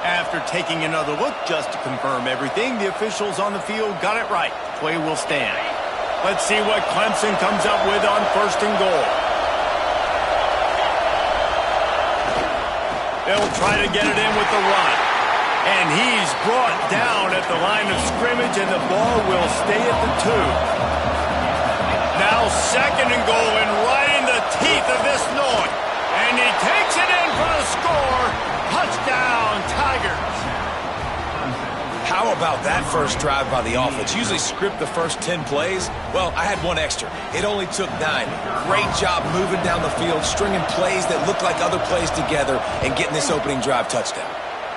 Speaker 1: After taking another look just to confirm everything, the officials on the field got it right. Play will stand. Let's see what Clemson comes up with on first and goal. They'll try to get it in with the run. And he's brought down at the line of scrimmage, and the ball will stay at the 2. Now second and goal, and right in the teeth of this noise. And he takes it in for the score. Touchdown, Tigers.
Speaker 2: How about that first drive by the offense? Usually script the first 10 plays. Well, I had one extra. It only took 9. Great job moving down the field, stringing plays that look like other plays together, and getting this opening drive touchdown.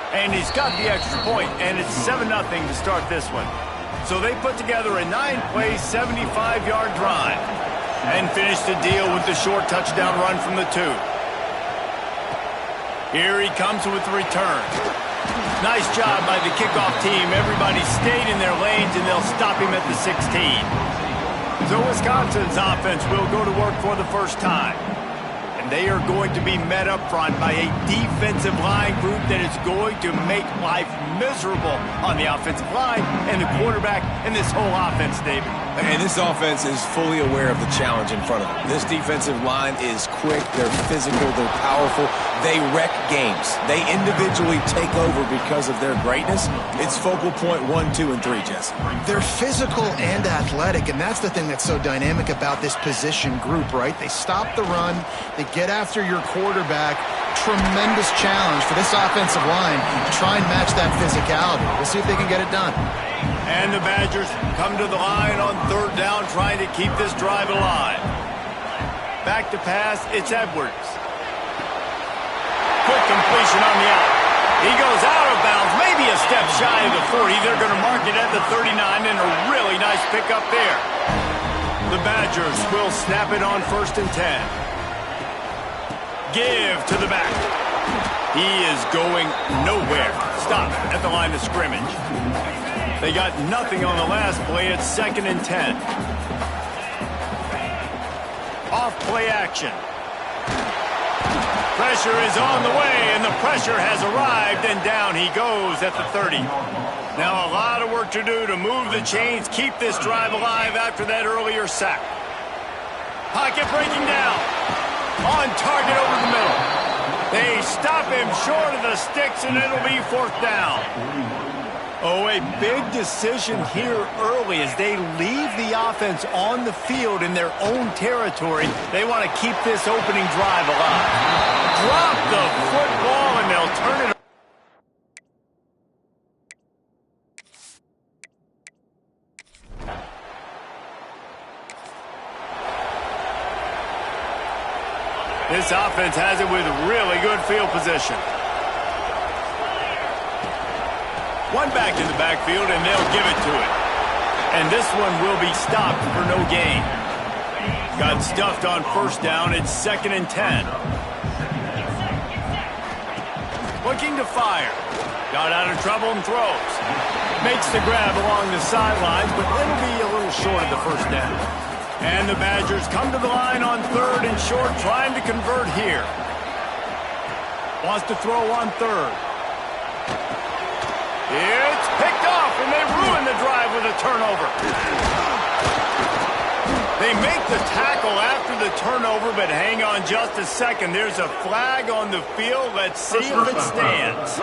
Speaker 1: And he's got the extra point, and it's 7-0 to start this one. So they put together a 9-play, 75-yard drive and finished the deal with the short touchdown run from the 2. Here he comes with the return. Nice job by the kickoff team. Everybody stayed in their lanes, and they'll stop him at the 16. So Wisconsin's offense will go to work for the first time. And they are going to be met up front by a defensive line group that is going to make life miserable on the offensive line and the quarterback and this whole offense, David.
Speaker 2: And this offense is fully aware of the challenge in front of them. This defensive line is quick, they're physical, they're powerful. They wreck games. They individually take over because of their greatness. It's focal point 1, 2, and 3, Jesse.
Speaker 3: They're physical and athletic, and that's the thing that's so dynamic about this position group, right? They stop the run, they get after your quarterback. Tremendous challenge for this offensive line to try and match that physicality. We'll see if they can get it done.
Speaker 1: And the Badgers come to the line on 3rd down, trying to keep this drive alive. Back to pass, it's Edwards. Quick completion on the out. He goes out of bounds, maybe a step shy of the 40. They're going to mark it at the 39, and a really nice pickup there. The Badgers will snap it on 1st and 10. Give to the back. He is going nowhere. Stop at the line of scrimmage. They got nothing on the last play. It's 2nd and 10. Off play action. Pressure is on the way, and the pressure has arrived, and down he goes at the 30. Now a lot of work to do to move the chains, keep this drive alive after that earlier sack. Pocket breaking down. On target over the middle. They stop him short of the sticks, and it'll be 4th down. Oh, a big decision here early as they leave the offense on the field in their own territory. They want to keep this opening drive alive. Drop the football, and they'll turn it. This offense has it with really good field position. One back in the backfield, and they'll give it to it. And this one will be stopped for no gain. Got stuffed on 1st down. It's 2nd and 10. Looking to fire. Got out of trouble and throws. Makes the grab along the sidelines, but it'll be a little short of the 1st down. And the Badgers come to the line on 3rd and short, trying to convert here. Wants to throw on 3rd. It's picked off, and they ruin the drive with a turnover. They make the tackle after the turnover, but hang on just a second. There's a flag on the field. Let's see if it stands.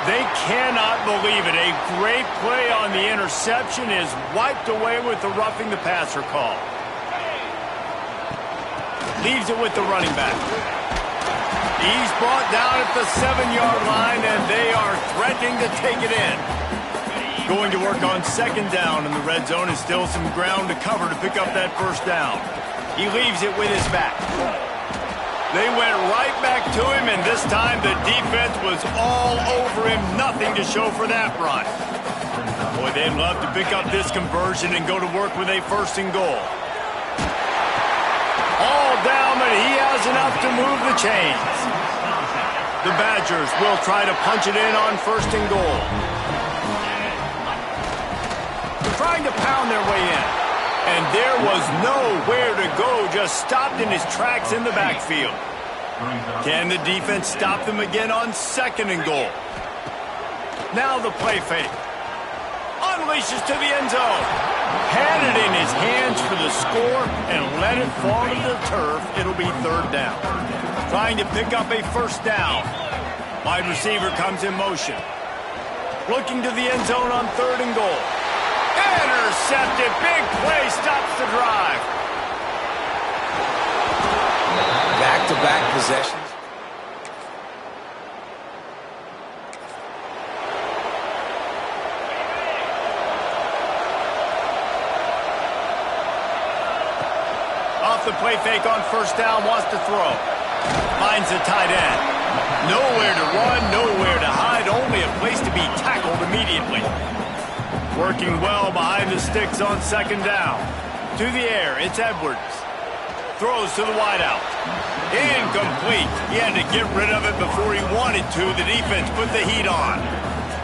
Speaker 1: They cannot believe it. A great play on the interception is wiped away with the roughing the passer call. Leaves it with the running back. He's brought down at the 7-yard line, and they are threatening to take it in. Going to work on 2nd down, and the red zone is still some ground to cover to pick up that 1st down. He leaves it with his back. They went right back to him, and this time the defense was all over him. Nothing to show for that run. Boy, they'd love to pick up this conversion and go to work with a 1st and goal. All down, but he has enough to move the chains. The Badgers will try to punch it in on 1st and goal. They're trying to pound their way in. And there was nowhere to go, just stopped in his tracks in the backfield. Can the defense stop them again on 2nd and goal? Now the play fake. Unleashes to the end zone. Had it in his hands for the score and let it fall to the turf. It'll be 3rd down. Trying to pick up a 1st down. Wide receiver comes in motion. Looking to the end zone on 3rd and goal. Intercepted. Big play stops the drive.
Speaker 2: Back-to-back possessions.
Speaker 1: Off the play fake on 1st down, wants to throw. Finds the tight end. Nowhere to run, nowhere to hide, only a place to be tackled immediately. Working well behind the sticks on 2nd down. To the air, it's Edwards. Throws to the wideout. Incomplete. He had to get rid of it before he wanted to. The defense put the heat on.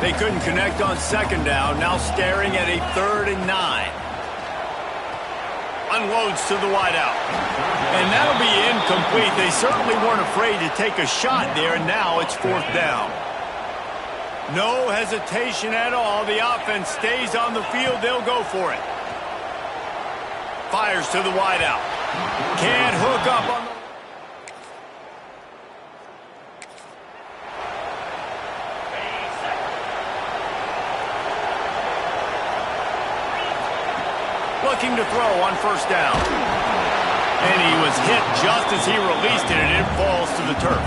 Speaker 1: They couldn't connect on 2nd down. Now staring at a 3rd and 9. Unloads to the wideout. And that'll be incomplete. They certainly weren't afraid to take a shot there, and now it's 4th down. No hesitation at all. The offense stays on the field. They'll go for it. Fires to the wideout. Can't hook up on the... Looking to throw on first down. And he was hit just as he released it, and it falls to the turf.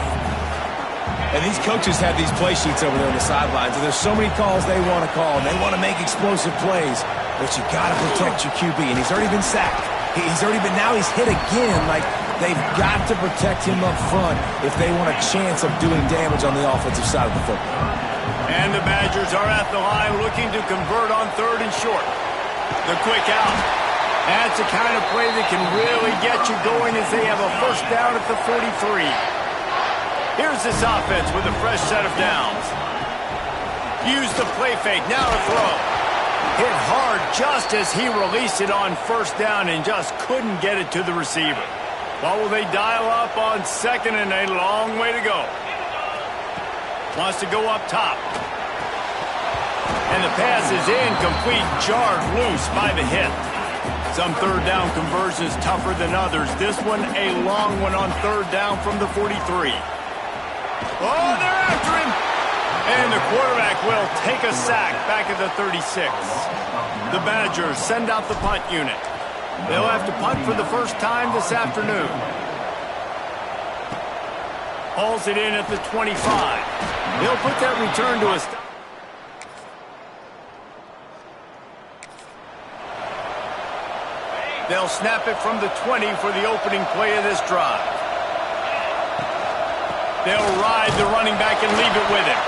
Speaker 2: And these coaches have these play sheets over there on the sidelines, and there's so many calls they want to call, and they want to make explosive plays, but you got to protect your QB, and he's already been sacked. Now he's hit again. Like, they've got to protect him up front if they want a chance of doing damage on the offensive side of the football.
Speaker 1: And the Badgers are at the line looking to convert on third and short. The quick out. That's the kind of play that can really get you going as they have a first down at the 43. Here's this offense with a fresh set of downs. Use the play fake. Now to throw. Hit hard just as he released it on first down and just couldn't get it to the receiver. What will they dial up on second and a long way to go? Wants to go up top. And the pass is incomplete, jarred loose by the hit. Some third down conversions tougher than others. This one a long one on third down from the 43. Oh, they're after him. And the quarterback will take a sack back at the 36. The Badgers send out the punt unit. They'll have to punt for the first time this afternoon. Hauls it in at the 25. He'll put that return to a stop. They'll snap it from the 20 for the opening play of this drive. They'll ride the running back and leave it with him.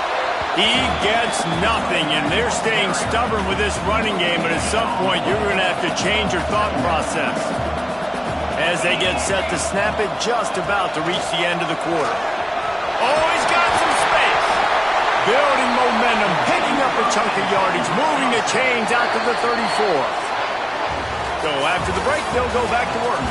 Speaker 1: He gets nothing, and they're staying stubborn with this running game, but at some point you're going to have to change your thought process. As they get set to snap it, just about to reach the end of the quarter. Oh, he's got some space. Building momentum, picking up a chunk of yardage, moving the chains out to the 34. So after the break, they'll go back to work.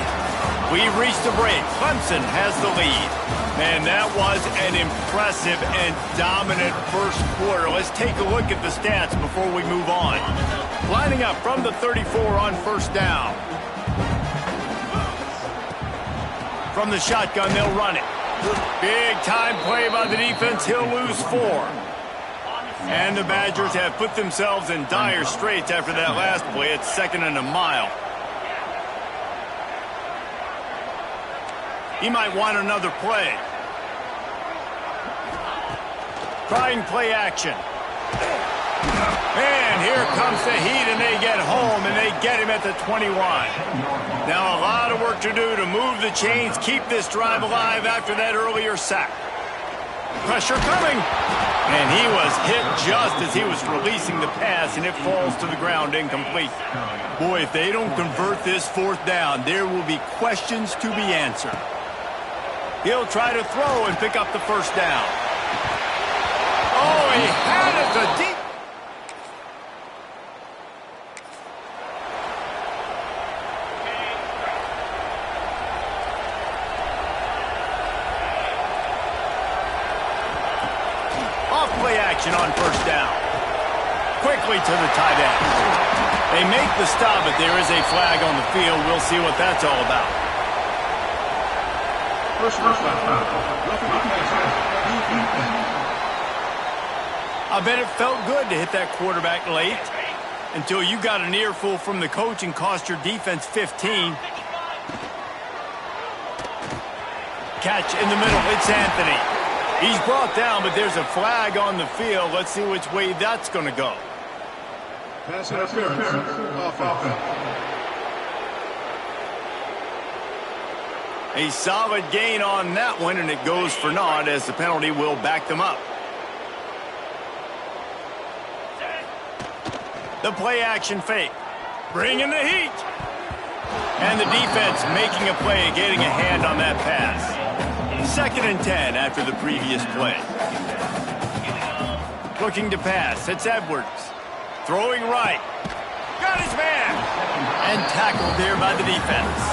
Speaker 1: We've reached the break. Clemson has the lead. And that was an impressive and dominant first quarter. Let's take a look at the stats before we move on. Lining up from the 34 on first down. From the shotgun, they'll run it. Big time play by the defense. He'll lose 4. And the Badgers have put themselves in dire straits after that last play. It's second and a mile. He might want another play. Trying play action. And here comes the heat, and they get home, and they get him at the 21. Now a lot of work to do to move the chains, keep this drive alive after that earlier sack. Pressure coming. And he was hit just as he was releasing the pass, and it falls to the ground incomplete. Boy, if they don't convert this fourth down, there will be questions to be answered. He'll try to throw and pick up the first down. Oh, he had it to deep. Off play action on first down. Quickly to the tight end. They make the stop, but there is a flag on the field. We'll see what that's all about. I bet it felt good to hit that quarterback late until you got an earful from the coach and cost your defense 15. Catch in the middle. It's Anthony. He's brought down, but there's a flag on the field. Let's see which way that's going to go.
Speaker 6: Pass interference. Offense.
Speaker 1: A solid gain on that one, and it goes for naught as the penalty will back them up. The play action fake. Bringing the heat. And the defense making a play, getting a hand on that pass. 2nd and 10 after the previous play. Looking to pass. It's Edwards. Throwing right. Got his man. And tackled there by the defense.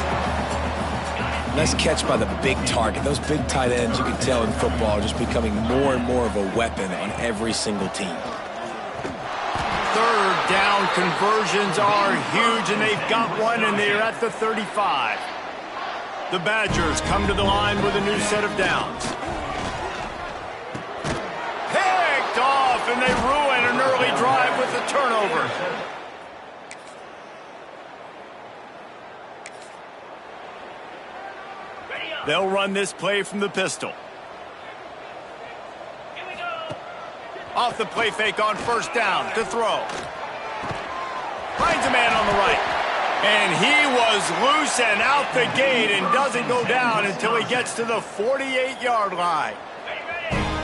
Speaker 2: Nice catch by the big target. Those big tight ends, you can tell in football, are just becoming more and more of a weapon on every single team.
Speaker 1: Third down conversions are huge, and they've got one, and they're at the 35. The Badgers come to the line with a new set of downs. Picked off, and they ruin an early drive with a turnover. They'll run this play from the pistol. Off the play fake on first down to throw. Finds a man on the right. And he was loose and out the gate and doesn't go down until he gets to the 48-yard line.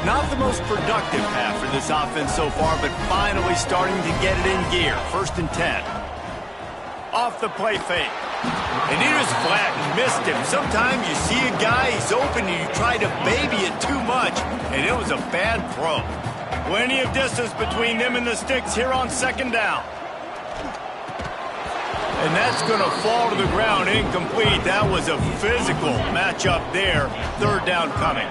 Speaker 1: Not the most productive half for this offense so far, but finally starting to get it in gear. 1st and 10. Off the play fake. And he was flat and missed him. Sometimes you see a guy, he's open, and you try to baby it too much, and it was a bad throw. Plenty of distance between them and the sticks here on 2nd down. And that's going to fall to the ground incomplete. That was a physical matchup there. 3rd down coming.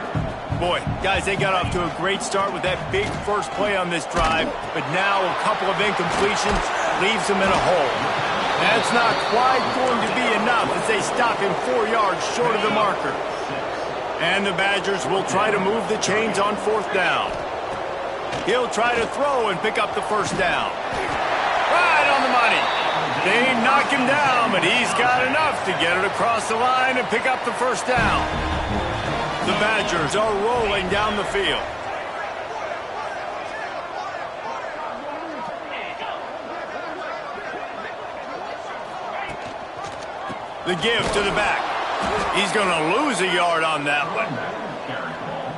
Speaker 1: Boy, guys, they got off to a great start with that big first play on this drive, but now a couple of incompletions leaves them in a hole. That's not quite going to be enough as they stop him 4 yards short of the marker. And the Badgers will try to move the chains on 4th down. He'll try to throw and pick up the 1st down. Right on the money. They knock him down, but he's got enough to get it across the line and pick up the 1st down. The Badgers are rolling down the field. The give to the back. He's going to lose a yard on that one.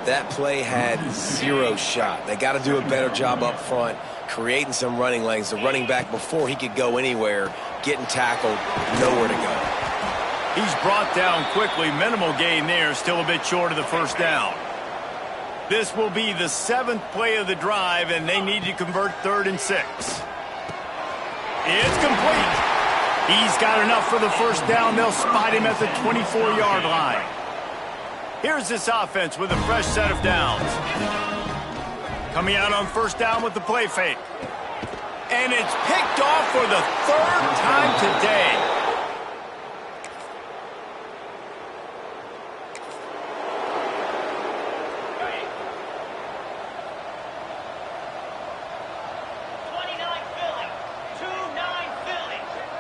Speaker 2: That play had 0 shot. They got to do a better job up front, creating some running lanes. The running back, before he could go anywhere, getting tackled, nowhere to go.
Speaker 1: He's brought down quickly. Minimal gain there, still a bit short of the 1st down. This will be the 7th play of the drive, and they need to convert 3rd and 6. It's complete. He's got enough for the 1st down. They'll spot him at the 24-yard line. Here's this offense with a fresh set of downs. Coming out on 1st down with the play fake. And it's picked off for the 3rd time today.